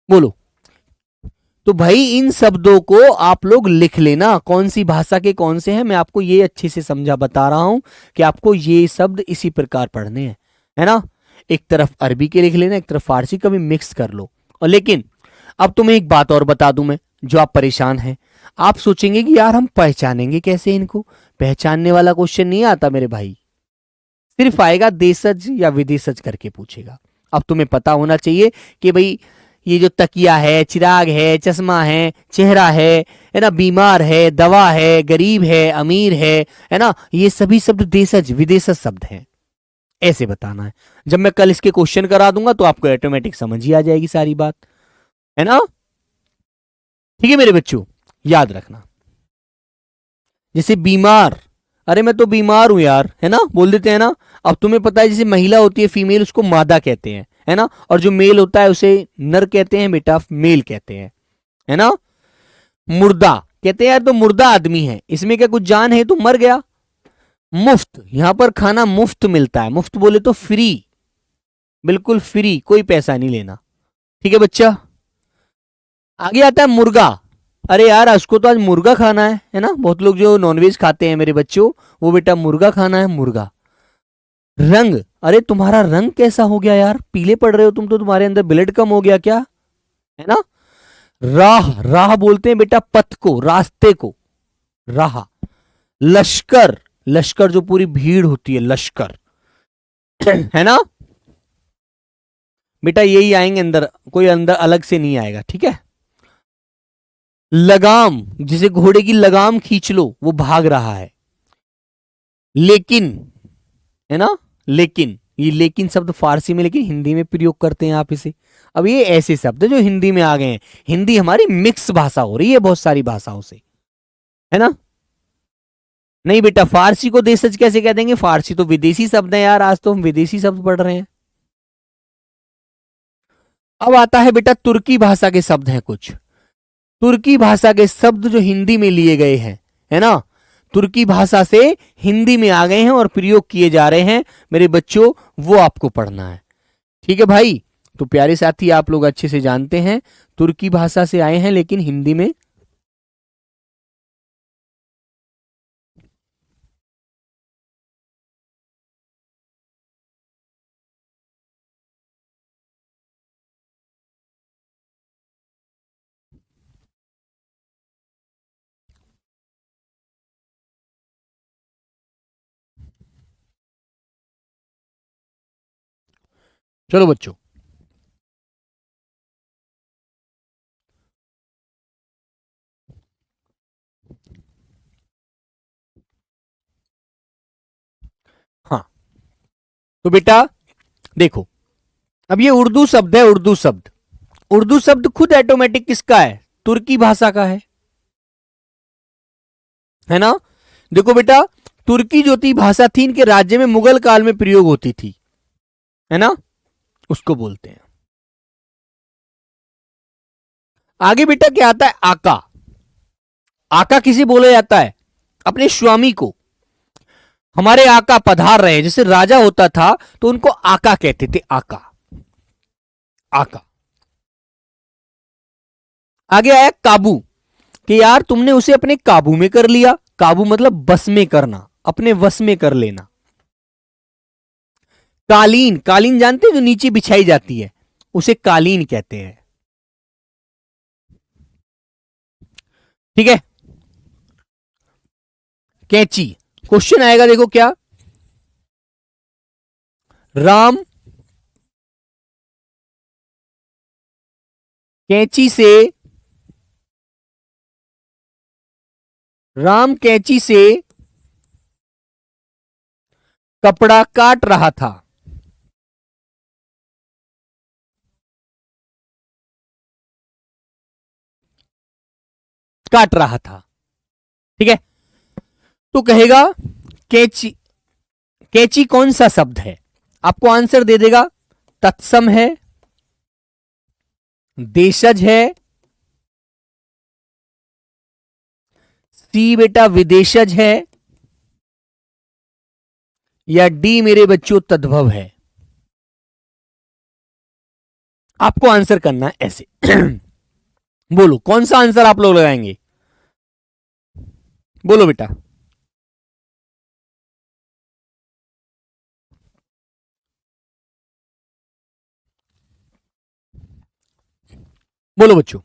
बोलो। तो भाई इन शब्दों को आप लोग लिख लेना, कौन सी भाषा के कौन से हैं, मैं आपको ये अच्छे से समझा बता रहा हूं कि आपको ये शब्द इसी प्रकार पढ़ने हैं, है ना। एक तरफ अरबी के लिख लेना, एक तरफ फारसी का भी मिक्स कर लो। और लेकिन अब तुम्हें एक बात और बता दूं मैं, जो आप परेशान हैं, आप सोचेंगे कि यार हम पहचानेंगे कैसे इनको, पहचानने वाला क्वेश्चन नहीं आता मेरे भाई, सिर्फ आएगा देशज या विदेशज करके पूछेगा। अब तुम्हें पता होना चाहिए कि भाई ये जो तकिया है, चिराग है, चश्मा है, चेहरा है ना, बीमार है, दवा है, गरीब है, अमीर है ना, ये सभी शब्द देशज विदेशज शब्द हैं, ऐसे बताना है। जब मैं कल इसके क्वेश्चन करा दूंगा तो आपको ऑटोमेटिक समझ ही आ जाएगी सारी बात, है ना। ठीक है मेरे बच्चों, याद रखना। जैसे बीमार, अरे मैं तो बीमार हूं यार, है ना, बोल देते हैं ना। अब तुम्हें पता है जैसे महिला होती है फीमेल, उसको मादा कहते हैं, है ना, और जो मेल होता है उसे नर कहते हैं बेटा, मेल कहते हैं, है ना। मुर्दा, कहते हैं यार तो मुर्दा आदमी है, इसमें क्या कुछ जान है, तो मर गया। मुफ्त, यहां पर खाना मुफ्त मिलता है, मुफ्त बोले तो फ्री, बिल्कुल फ्री, कोई पैसा नहीं लेना, ठीक है बच्चा। आगे आता है मुर्गा, अरे यार उसको तो आज मुर्गा खाना है ना, बहुत लोग जो नॉनवेज खाते हैं मेरे बच्चों, वो बेटा मुर्गा खाना है, मुर्गा। रंग, अरे तुम्हारा रंग कैसा हो गया यार, पीले पड़ रहे हो तुम तो, तुम्हारे अंदर ब्लड कम हो गया क्या, है ना। राह, राह बोलते हैं बेटा पथ को, रास्ते को, राह। लश्कर, लश्कर जो पूरी भीड़ होती है, लश्कर, है ना बेटा, यही आएंगे अंदर, कोई अंदर अलग से नहीं आएगा, ठीक है। लगाम, जिसे घोड़े की लगाम खींच लो, वो भाग रहा है। लेकिन, है ना, लेकिन, ये लेकिन शब्द फारसी में, लेकिन हिंदी में प्रयोग करते हैं आप इसे। अब ये ऐसे शब्द जो हिंदी में आ गए हैं, हिंदी हमारी मिक्स भाषा हो रही है बहुत सारी भाषाओं से, है ना। नहीं बेटा, फारसी को देशज कैसे कह देंगे, फारसी तो विदेशी शब्द है यार, आज तो हम विदेशी शब्द पढ़ रहे हैं। अब आता है बेटा तुर्की भाषा के शब्द हैं कुछ, तुर्की भाषा के शब्द जो हिंदी में लिए गए हैं, है ना, तुर्की भाषा से हिंदी में आ गए हैं और प्रयोग किए जा रहे हैं मेरे बच्चों, वो आपको पढ़ना है, ठीक है भाई। तो प्यारे साथी, आप लोग अच्छे से जानते हैं तुर्की भाषा से आए हैं, लेकिन हिंदी में। चलो बच्चों, हाँ, तो बेटा देखो, अब ये उर्दू शब्द है, उर्दू शब्द, उर्दू शब्द खुद ऑटोमेटिक किसका है, तुर्की भाषा का है ना। देखो बेटा, तुर्की जो थी भाषा थी इनके राज्य में मुगल काल में प्रयोग होती थी, है ना, उसको बोलते हैं। आगे बेटा क्या आता है, आका। आका किसे बोला जाता है, अपने स्वामी को। हमारे आका पधार रहे, जैसे राजा होता था तो उनको आका कहते थे, आका, आका। आगे आया काबू, कि यार तुमने उसे अपने काबू में कर लिया। काबू मतलब बस में करना, अपने वश में कर लेना। कालीन, कालीन जानते हैं जो नीचे बिछाई जाती है, उसे कालीन कहते हैं। ठीक है। कैंची, क्वेश्चन आएगा देखो क्या, राम कैंची से, राम कैंची से कपड़ा काट रहा था। काट रहा था, ठीक है। तो कहेगा कैंची, कैंची कौन सा शब्द है, आपको आंसर दे देगा, तत्सम है, देशज है, सी बेटा विदेशज है, या डी मेरे बच्चों तद्भव है। आपको आंसर करना है ऐसे। बोलो कौन सा आंसर आप लोग लगाएंगे, बोलो बेटा। बोलो बच्चों,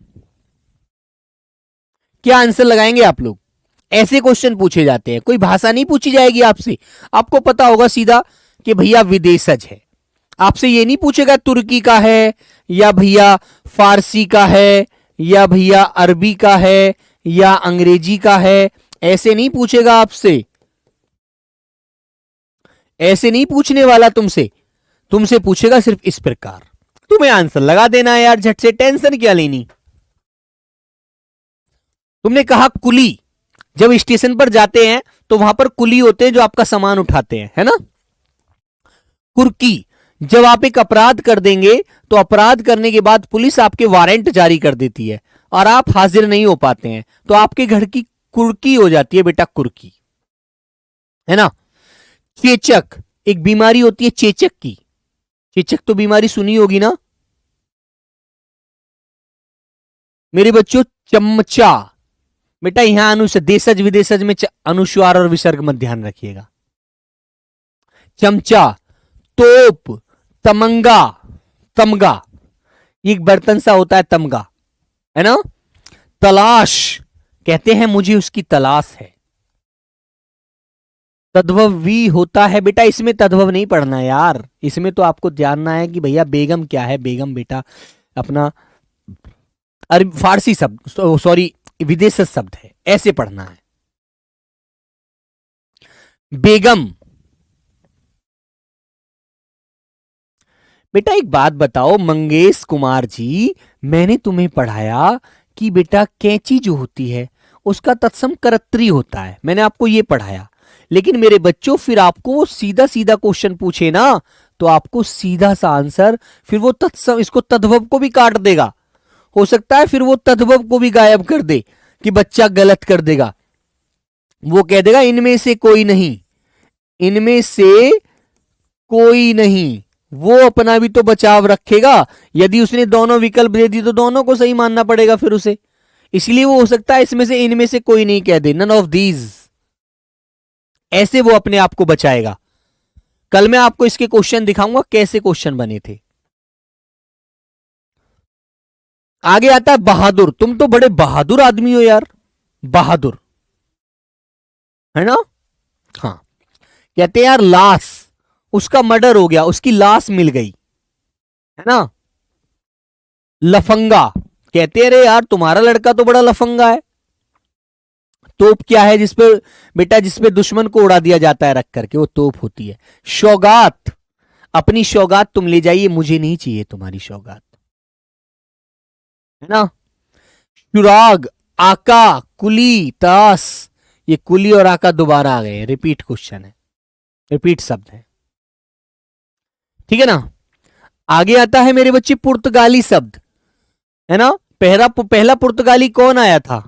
क्या आंसर लगाएंगे आप लोग। ऐसे क्वेश्चन पूछे जाते हैं, कोई भाषा नहीं पूछी जाएगी आपसे, आपको पता होगा सीधा कि भैया विदेशज है। आपसे ये नहीं पूछेगा तुर्की का है, या भैया फारसी का है, या भैया अरबी का है, या अंग्रेजी का है। ऐसे नहीं पूछेगा आपसे, ऐसे नहीं पूछने वाला तुमसे। तुमसे पूछेगा सिर्फ इस प्रकार, तुम्हें आंसर लगा देना है यार, झट से, टेंशन क्या लेनी। तुमने कहा कुली, जब स्टेशन पर जाते हैं तो वहां पर कुली होते हैं जो आपका सामान उठाते हैं, है ना। कुर्की, जब आप एक अपराध कर देंगे तो अपराध करने के बाद पुलिस आपके वारंट जारी कर देती है और आप हाजिर नहीं हो पाते हैं, तो आपके घर की कुर्की हो जाती है बेटा, कुर्की, है ना। चेचक, एक बीमारी होती है चेचक की, चेचक तो बीमारी सुनी होगी ना मेरे बच्चों। चमचा, बेटा यहां अनुस्वार, देशज विदेशज में अनुस्वार और विसर्ग मत ध्यान रखिएगा। चमचा, तोप, तमंगा, तमगा, ये एक बर्तन सा होता है तमगा, है ना। तलाश, कहते हैं मुझे उसकी तलाश है। तद्भव वी होता है बेटा, इसमें तद्भव नहीं पढ़ना यार, इसमें तो आपको जानना है कि भैया बेगम क्या है। बेगम बेटा अपना अरबी फारसी शब्द, सॉरी विदेशी शब्द है, ऐसे पढ़ना है। बेगम, बेटा एक बात बताओ मंगेश कुमार जी, मैंने तुम्हें पढ़ाया कि बेटा कैंची जो होती है उसका तत्सम करत्री होता है, मैंने आपको यह पढ़ाया। लेकिन मेरे बच्चों फिर आपको सीधा सीधा क्वेश्चन पूछे ना तो आपको सीधा सा आंसर, फिर वो तत्सम, इसको तद्भव को भी काट देगा, हो सकता है फिर वो तद्भव को भी गायब कर दे कि बच्चा गलत कर देगा। वो कह देगा इनमें से कोई नहीं, इनमें से कोई नहीं, वो अपना भी तो बचाव रखेगा। यदि उसने दोनों विकल्प दे दी तो दोनों को सही मानना पड़ेगा फिर उसे, इसलिए वो हो सकता है इसमें से, इनमें से कोई नहीं कह दे, नन ऑफ दीज, ऐसे वो अपने आप को बचाएगा। कल मैं आपको इसके क्वेश्चन दिखाऊंगा कैसे क्वेश्चन बने थे। आगे आता है बहादुर, तुम तो बड़े बहादुर आदमी हो यार, बहादुर, है ना। हाँ, कहते हैं यार लाश, उसका मर्डर हो गया, उसकी लाश मिल गई, है ना। लफंगा, कहते हैं रे यार तुम्हारा लड़का तो बड़ा लफंगा है। तोप क्या है जिसपे बेटा, जिसपे दुश्मन को उड़ा दिया जाता है रख करके, वो तोप होती है। सौगात, अपनी सौगात तुम ले जाइए, मुझे नहीं चाहिए तुम्हारी सौगात, है ना। सुराग, आका, कुली, तास, ये कुली और आका दोबारा आ गए, रिपीट क्वेश्चन है, रिपीट शब्द है, ठीक है ना। आगे आता है मेरे बच्चे पुर्तगाली शब्द, है ना। पहला पुर्तगाली कौन आया था?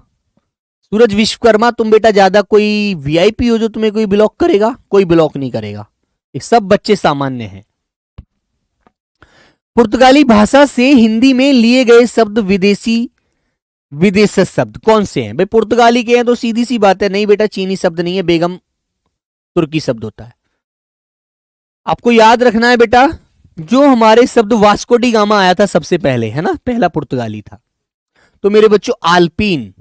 सूरज विश्वकर्मा। तुम बेटा ज्यादा कोई वीआईपी हो जो तुम्हें कोई ब्लॉक करेगा? कोई ब्लॉक नहीं करेगा, ये सब बच्चे सामान्य हैं। पुर्तगाली भाषा से हिंदी में लिए गए शब्द विदेशी विदेशज शब्द कौन से हैं? भाई पुर्तगाली के हैं तो सीधी सी बात है, नहीं बेटा चीनी शब्द नहीं है, बेगम तुर्की शब्द होता है। आपको याद रखना है बेटा, जो हमारे शब्द वास्को डी गामा आया था सबसे पहले, है ना, पहला पुर्तगाली था। तो मेरे बच्चों आल्पीन,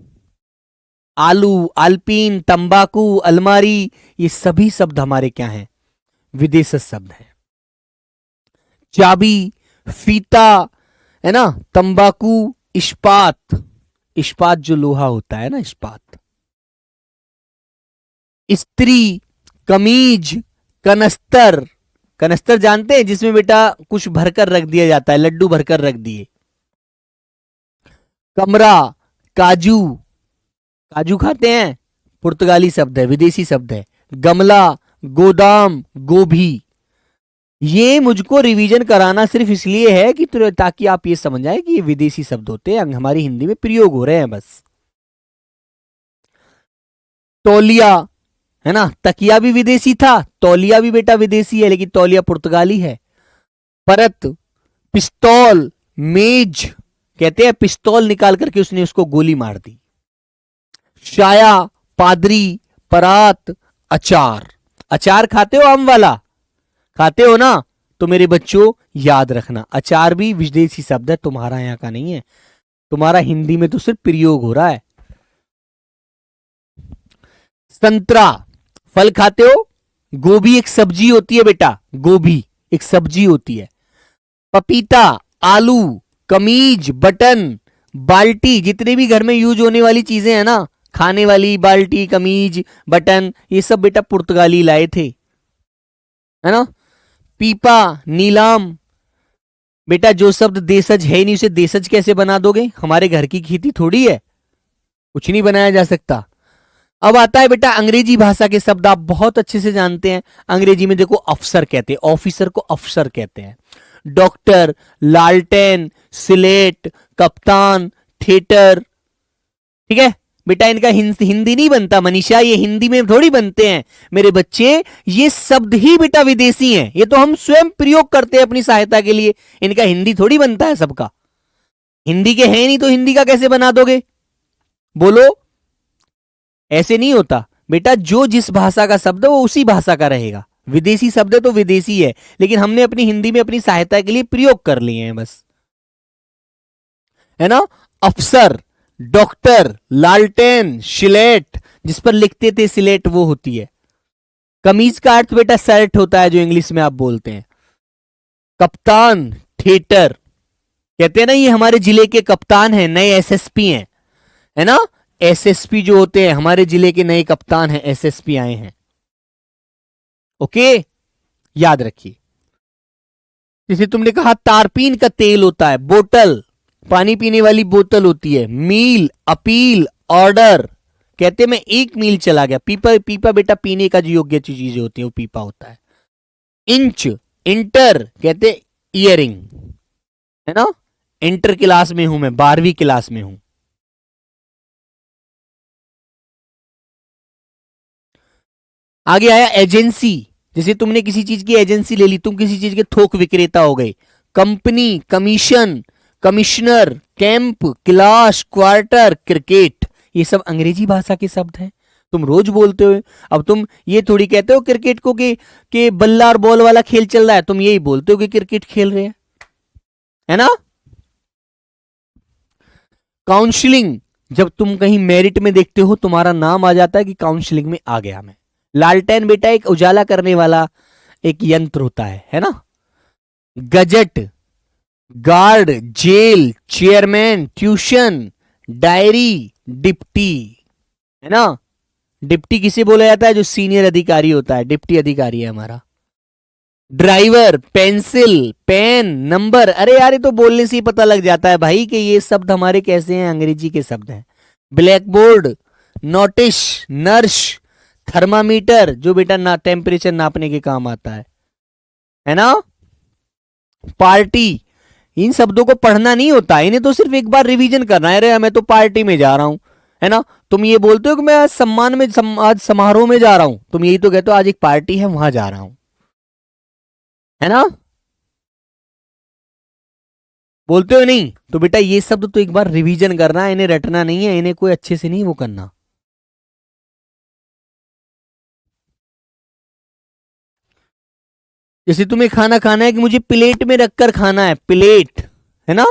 आलू, आल्पीन, तंबाकू, अलमारी, ये सभी शब्द हमारे क्या हैं? विदेशज शब्द हैं। चाबी, फीता, है ना, तंबाकू, इस्पात, इस्पात जो लोहा होता है ना, इस्पात, स्त्री, कमीज, कनस्तर, कनस्तर जानते हैं जिसमें बेटा कुछ भरकर रख दिया जाता है, लड्डू भरकर रख दिए। कमरा, काजू, काजू खाते हैं, पुर्तगाली शब्द है, विदेशी शब्द है। गमला, गोदाम, गोभी। ये मुझको रिवीजन कराना सिर्फ इसलिए है कि ताकि आप ये समझ जाए कि ये विदेशी शब्द होते हैं, हमारी हिंदी में प्रयोग हो रहे हैं बस। तौलिया, है ना, तकिया भी विदेशी था, तौलिया भी बेटा विदेशी है, लेकिन तौलिया पुर्तगाली है। परत, पिस्तौल, मेज, कहते हैं पिस्तौल निकाल करके उसने उसको गोली मार दी। शाया, पादरी, परात, अचार। अचार खाते हो? आम वाला खाते हो ना? तो मेरे बच्चों याद रखना, अचार भी विदेशी शब्द है, तुम्हारा यहां का नहीं है, तुम्हारा हिंदी में तो सिर्फ प्रयोग हो रहा है। संतरा, फल खाते हो? गोभी एक सब्जी होती है बेटा, गोभी एक सब्जी होती है। पपीता, आलू, कमीज, बटन, बाल्टी, जितने भी घर में यूज होने वाली चीजें हैं ना, खाने वाली, बाल्टी, कमीज, बटन, ये सब बेटा पुर्तगाली लाए थे, है ना। पीपा, नीलाम, बेटा जो शब्द देशज है नहीं उसे देशज कैसे बना दोगे? हमारे घर की खेती थोड़ी है, कुछ नहीं बनाया जा सकता। अब आता है बेटा अंग्रेजी भाषा के शब्द, आप बहुत अच्छे से जानते हैं। अंग्रेजी में देखो अफसर कहते हैं, ऑफिसर को अफसर कहते हैं। डॉक्टर, लालटेन, सिलेट, कप्तान, थिएटर, ठीक है बेटा। इनका हिंदी नहीं बनता मनीषा, ये हिंदी में थोड़ी बनते हैं मेरे बच्चे, ये शब्द ही बेटा विदेशी हैं, ये तो हम स्वयं प्रयोग करते हैं अपनी सहायता के लिए, इनका हिंदी थोड़ी बनता है सबका। हिंदी के हैं नहीं तो हिंदी का कैसे बना दोगे? बोलो, ऐसे नहीं होता बेटा, जो जिस भाषा का शब्द है वो उसी भाषा का रहेगा। विदेशी शब्द है तो विदेशी है, लेकिन हमने अपनी हिंदी में अपनी सहायता के लिए प्रयोग कर लिए हैं बस, है ना। अफसर, डॉक्टर, लालटेन, शिलेट, जिस पर लिखते थे सिलेट वो होती है। कमीज का अर्थ बेटा शर्ट होता है जो इंग्लिश में आप बोलते हैं। कप्तान, थिएटर, कहते हैं ना ये हमारे जिले के कप्तान हैं, नए एसएसपी हैं, है ना। एसएसपी जो होते हैं हमारे जिले के नए कप्तान हैं, एसएसपी आए हैं। ओके, याद रखिए। जैसे तुमने कहा तारपीन का तेल होता है, बोतल, पानी पीने वाली बोतल होती है। मील, अपील, ऑर्डर, कहते मैं एक मील चला गया। पीपा, पीपा बेटा पीने का जो योग्य चीजें होती है वो पीपा होता है। इंच, इंटर, कहते ईयरिंग, है ना। इंटर क्लास में हूं मैं, 12वीं क्लास में हूं। आगे आया एजेंसी, जैसे तुमने किसी चीज की एजेंसी ले ली, तुम किसी चीज के थोक विक्रेता हो गए। Company, commission, commissioner, camp, class, quarter, cricket, ये सब अंग्रेजी भाषा के शब्द हैं, तुम रोज बोलते हो। अब तुम ये थोड़ी कहते हो क्रिकेट को कि बल्ला और बॉल वाला खेल चल रहा है, तुम यही बोलते हो कि क्रिकेट खेल रहे हैं, है ना। काउंसलिंग, जब तुम कहीं मेरिट में देखते हो तुम्हारा नाम आ जाता है कि काउंसलिंग में आ गया मैं। लालटेन बेटा एक उजाला करने वाला एक यंत्र होता है ना। Gazette, guard, jail, chairman, tuition, diary, deputy, है ना। डिप्टी किसे बोला जाता है? जो सीनियर अधिकारी होता है, डिप्टी अधिकारी है हमारा। ड्राइवर, पेंसिल, पेन, नंबर, अरे यार ये तो बोलने से ही पता लग जाता है भाई कि ये शब्द हमारे कैसे हैं, अंग्रेजी के शब्द हैं। Black board, notice, nurse, thermometer, जो बेटा टेम्परेचर नापने के काम आता है ना। पार्टी, इन शब्दों को पढ़ना नहीं होता, इन्हें तो सिर्फ एक बार रिवीजन करना है। अरे मैं तो पार्टी में जा रहा हूं, है ना, तुम ये बोलते हो कि मैं आज सम्मान में आज समारोह में जा रहा हूं, तुम यही तो कहते हो आज एक पार्टी है वहां जा रहा हूं, है ना, बोलते हो नहीं? तो बेटा ये शब्द तो एक बार रिवीजन करना है, इन्हें रटना नहीं है, इन्हें कोई अच्छे से नहीं वो करना। जैसे तुम्हें खाना खाना है कि मुझे प्लेट में रखकर खाना है, प्लेट, है ना।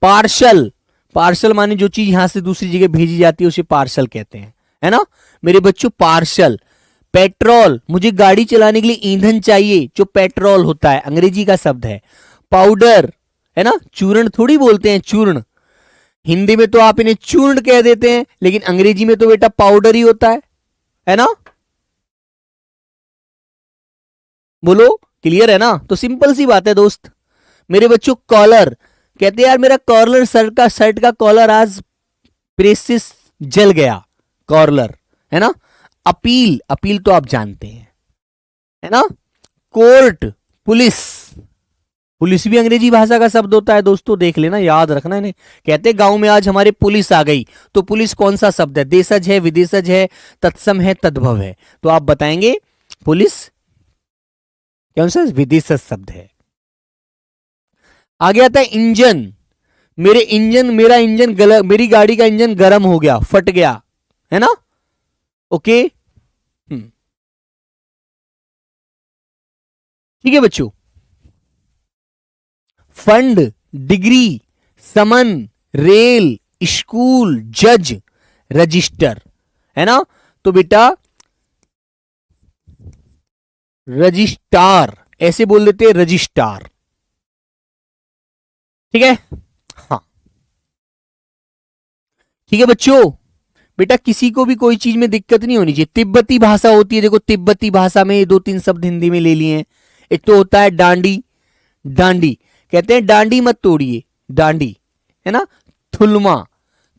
पार्सल, पार्सल माने जो चीज यहां से दूसरी जगह भेजी जाती है उसे पार्सल कहते हैं, है ना मेरे बच्चों, पार्सल। पेट्रोल, मुझे गाड़ी चलाने के लिए ईंधन चाहिए, जो पेट्रोल होता है, अंग्रेजी का शब्द है। पाउडर, है ना, चूर्ण थोड़ी बोलते हैं, चूर्ण, हिंदी में तो आप इन्हें चूर्ण कह देते हैं, लेकिन अंग्रेजी में तो बेटा पाउडर ही होता है ना। बोलो, क्लियर है ना? तो सिंपल सी बात है दोस्त। मेरे बच्चों कॉलर, कहते हैं यार मेरा कॉलर, शर्ट का कॉलर आज प्रेसिस जल गया, कॉलर, है ना। अपील, अपील तो आप जानते हैं, है ना। कोर्ट, पुलिस, पुलिस भी अंग्रेजी भाषा का शब्द होता है दोस्तों, देख लेना, याद रखना इन्हें। कहते हैं गांव में आज हमारे पुलिस आ गई, तो पुलिस कौन सा शब्द है? देशज है, विदेशज है, तत्सम है, तद्भव है? तो आप बताएंगे पुलिस कौन सा विदेशज शब्द है। आगे आता है इंजन। मेरा इंजन मेरी गाड़ी का इंजन गर्म हो गया, फट गया, है ना। ओके, ठीक है बच्चों। फंड, डिग्री, समन, रेल, स्कूल, जज, रजिस्टर, है ना। तो बेटा रजिस्ट्रार ऐसे बोल देते हैं, रजिस्ट्रार, ठीक है। हाँ ठीक है बच्चों। बेटा किसी को भी कोई चीज में दिक्कत नहीं होनी चाहिए। तिब्बती भाषा होती है, देखो तिब्बती भाषा में 2-3 शब्द हिंदी में ले लिए हैं। एक तो होता है डांडी, डांडी कहते हैं डांडी मत तोड़िए, डांडी, है ना। थुलमा,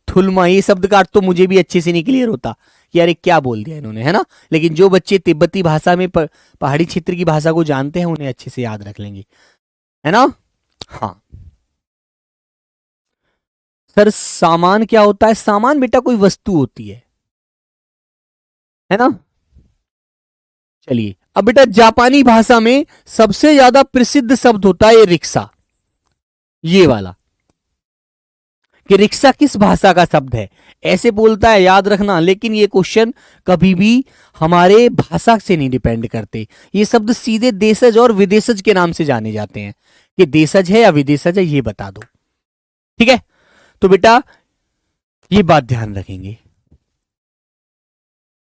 थुलमा, ये शब्द का अर्थ तो मुझे भी अच्छे से नहीं क्लियर होता कि यार क्या बोल दिया इन्होंने, है ना। लेकिन जो बच्चे तिब्बती भाषा में पहाड़ी क्षेत्र की भाषा को जानते हैं उन्हें अच्छे से याद रख लेंगे, है ना। हाँ सर, सामान क्या होता है? सामान बेटा कोई वस्तु होती है ना। चलिए अब बेटा जापानी भाषा में सबसे ज्यादा प्रसिद्ध शब्द होता है ये रिक्शा, ये वाला, कि रिक्शा किस भाषा का शब्द है, ऐसे बोलता है, याद रखना। लेकिन ये क्वेश्चन कभी भी हमारे भाषा से नहीं डिपेंड करते, ये शब्द सीधे देशज और विदेशज के नाम से जाने जाते हैं, कि देशज है या विदेशज है ये बता दो, ठीक है। तो बेटा ये बात ध्यान रखेंगे,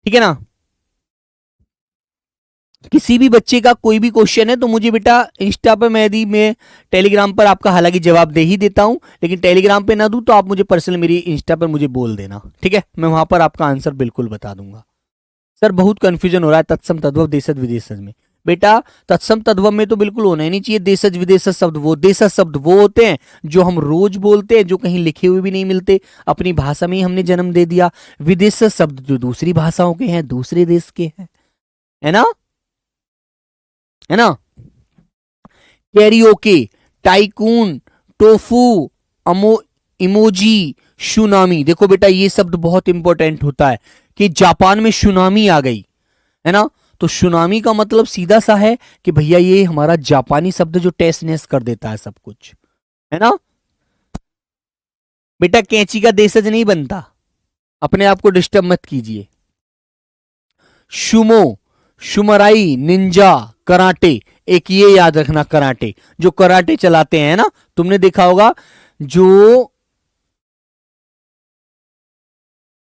ठीक है ना। किसी भी बच्चे का कोई भी क्वेश्चन है तो मुझे बेटा इंस्टा पर मैं टेलीग्राम पर आपका हालांकि जवाब दे ही देता हूं, लेकिन टेलीग्राम पे ना दूं तो आप मुझे पर्सनल मेरी इंस्टा पर मुझे बोल देना, ठीक है। मैं वहां पर आपका आंसर बिल्कुल बता दूंगा। सर बहुत कंफ्यूजन हो रहा है तत्सम तद्भव देशज विदेशज में। बेटा तत्सम तद्भव में तो बिल्कुल होना ही नहीं चाहिए देशज विदेशज शब्द। वो देशज शब्द वो होते हैं जो हम रोज बोलते हैं, जो कहीं लिखे हुए भी नहीं मिलते, अपनी भाषा में ही हमने जन्म दे दिया। विदेशज शब्द जो दूसरी भाषाओं के हैं, दूसरे देश के हैं, है ना, है ना। Karaoke, tycoon, tofu, emoji, tsunami. देखो बेटा ये शब्द बहुत इंपॉर्टेंट होता है कि जापान में सुनामी आ गई, है ना। तो सुनामी का मतलब सीधा सा है कि भैया ये हमारा जापानी शब्द जो टेस नेस कर देता है सब कुछ, है ना। बेटा कैंची का देशज नहीं बनता, अपने आप को डिस्टर्ब मत कीजिए। शुमो, शुमराई, निंजा, कराटे, एक ये याद रखना, कराटे जो कराटे चलाते हैं ना, तुमने देखा होगा जो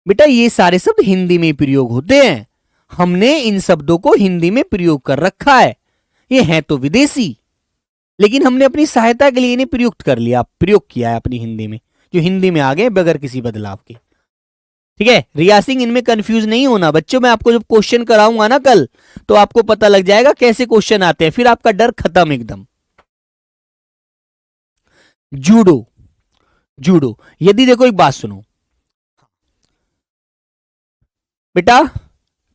बेटा ये सारे शब्द हिंदी में प्रयोग होते हैं, हमने इन शब्दों को हिंदी में प्रयोग कर रखा है। ये हैं तो विदेशी, लेकिन हमने अपनी सहायता के लिए इन्हें प्रयुक्त कर लिया, प्रयोग किया है अपनी हिंदी में, जो हिंदी में आ गए बगैर किसी बदलाव के, ठीक है। रिया सिंह इनमें कंफ्यूज नहीं होना बच्चों, मैं आपको जब क्वेश्चन कराऊंगा ना कल तो आपको पता लग जाएगा कैसे क्वेश्चन आते हैं, फिर आपका डर खत्म एकदम। जूडो, जूडो, यदि देखो एक बात सुनो बेटा,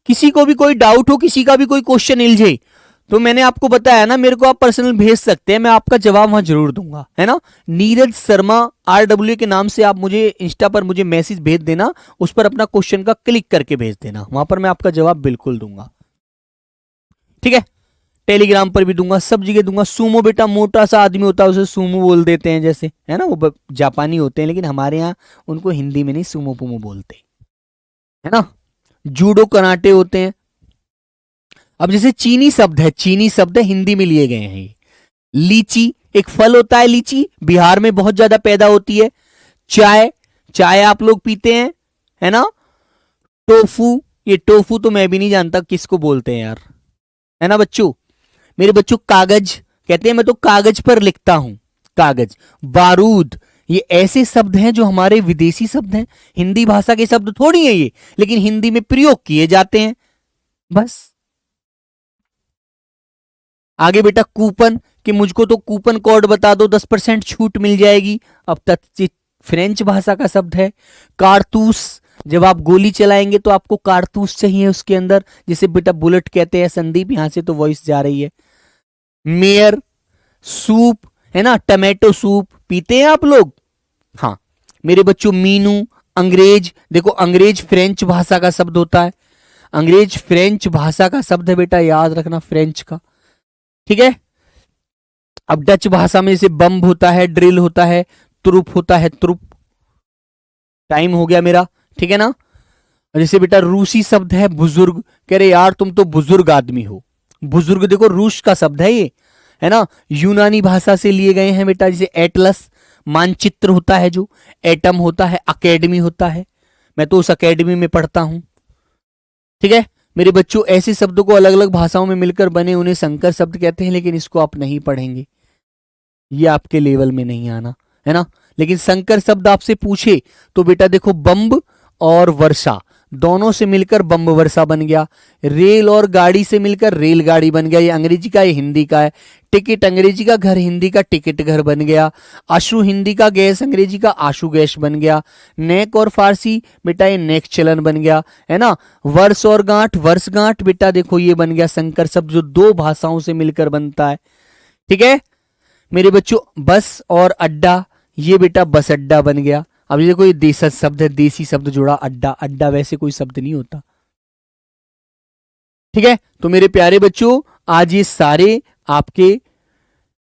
किसी को भी कोई डाउट हो, किसी का भी कोई क्वेश्चन इलझे तो मैंने आपको बताया ना, मेरे को आप पर्सनल भेज सकते हैं, मैं आपका जवाब वहां जरूर दूंगा, है ना। नीरज शर्मा RW के नाम से आप मुझे इंस्टा पर मुझे मैसेज भेज देना, उस पर अपना क्वेश्चन का क्लिक करके भेज देना, वहां पर मैं आपका जवाब बिल्कुल दूंगा, ठीक है। टेलीग्राम पर भी दूंगा, सब जगह दूंगा। सूमो बेटा मोटा सा आदमी होता है, उसे सूमो बोल देते हैं जैसे, है ना, वो जापानी होते हैं, लेकिन हमारे यहाँ उनको हिंदी में नहीं सूमो पूमो बोलते, है ना। जूडो कराटे होते हैं। अब जैसे चीनी शब्द है, चीनी शब्द है, हिंदी में लिए गए हैं ये। लीची एक फल होता है, लीची बिहार में बहुत ज्यादा पैदा होती है। चाय, चाय आप लोग पीते हैं, है ना। टोफू, ये टोफू तो मैं भी नहीं जानता किसको बोलते हैं यार, है ना बच्चों। मेरे बच्चों कागज कहते हैं, मैं तो कागज पर लिखता हूं, कागज। बारूद, ये ऐसे शब्द हैं जो हमारे विदेशी शब्द हैं, हिंदी भाषा के शब्द थोड़ी है ये, लेकिन हिंदी में प्रयोग किए जाते हैं, बस। आगे बेटा कूपन, कि मुझको तो कूपन कोड बता दो, 10% छूट मिल जाएगी। अब तक फ्रेंच भाषा का शब्द है। कारतूस, जब आप गोली चलाएंगे तो आपको कारतूस चाहिए उसके अंदर, जिसे बेटा बुलेट कहते हैं। संदीप यहां से तो वॉइस जा रही है। मेयर, सूप, है ना, टमाटो सूप पीते हैं आप लोग, हाँ मेरे बच्चों। मीनू, अंग्रेज, देखो अंग्रेज फ्रेंच भाषा का शब्द होता है, अंग्रेज फ्रेंच भाषा का शब्द है बेटा, याद रखना फ्रेंच का, ठीक है। अब डच भाषा में जैसे बम्ब होता है, ड्रिल होता है, त्रुप होता है, त्रुप। टाइम हो गया मेरा, ठीक है ना। जैसे बेटा रूसी शब्द है बुजुर्ग, कह रहे यार तुम तो बुजुर्ग आदमी हो, बुजुर्ग देखो रूस का शब्द है ये, है ना। यूनानी भाषा से लिए गए हैं बेटा, जैसे एटलस मानचित्र होता है, जो एटम होता है, अकेडमी होता है, मैं तो उस अकेडमी में पढ़ता हूं, ठीक है। मेरे बच्चों ऐसे शब्दों को अलग अलग भाषाओं में मिलकर बने उन्हें संकर शब्द कहते हैं, लेकिन इसको आप नहीं पढ़ेंगे, ये आपके लेवल में नहीं आना, है ना। लेकिन संकर शब्द आपसे पूछे तो बेटा देखो बम्ब और वर्षा दोनों से मिलकर बम्ब वर्षा बन गया। रेल और गाड़ी से मिलकर रेलगाड़ी बन गया, ये अंग्रेजी का, ये हिंदी का है। टिकट अंग्रेजी का, घर हिंदी का, टिकट घर बन गया। आशु हिंदी का, गैस अंग्रेजी का, आशु गैस बन गया। नेक और फारसी बेटा ये नेक चलन बन गया, है ना। वर्ष और गांठ, वर्ष गांठ बेटा देखो ये बन गया संकर शब्द, जो दो भाषाओं से मिलकर बनता है, ठीक है मेरे बच्चों। बस और अड्डा, ये बेटा बस अड्डा बन गया। अब ये कोई देशज शब्द है, देसी शब्द जोड़ा अड्डा, अड्डा वैसे कोई शब्द नहीं होता, ठीक है। तो मेरे प्यारे बच्चों आज ये सारे आपके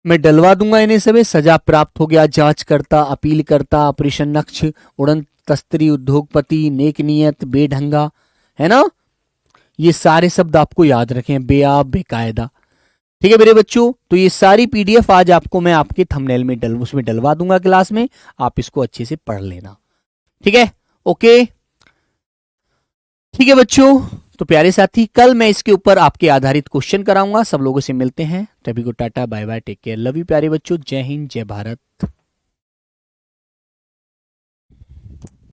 मैं डलवा दूंगा, इन्हें सभी सजा प्राप्त हो गया। जांच करता, अपील करता, ऑपरेशन नक्ष, उड़न तस्त्री, उद्योगपति, नेक नियत, बेढंगा, है ना। ये सारे शब्द आपको याद रखें, बेआब, बेकायदा, ठीक है मेरे बच्चों। तो ये सारी PDF आज आपको मैं आपके थंबनेल में उसमें डलवा दूंगा क्लास में, आप इसको अच्छे से पढ़ लेना, ठीक है। ओके ठीक है बच्चों। तो प्यारे साथी कल मैं इसके ऊपर आपके आधारित क्वेश्चन कराऊंगा। सब लोगों से मिलते हैं, तभी को tata bye bye, take care, love you प्यारे बच्चों, जय हिंद जय भारत।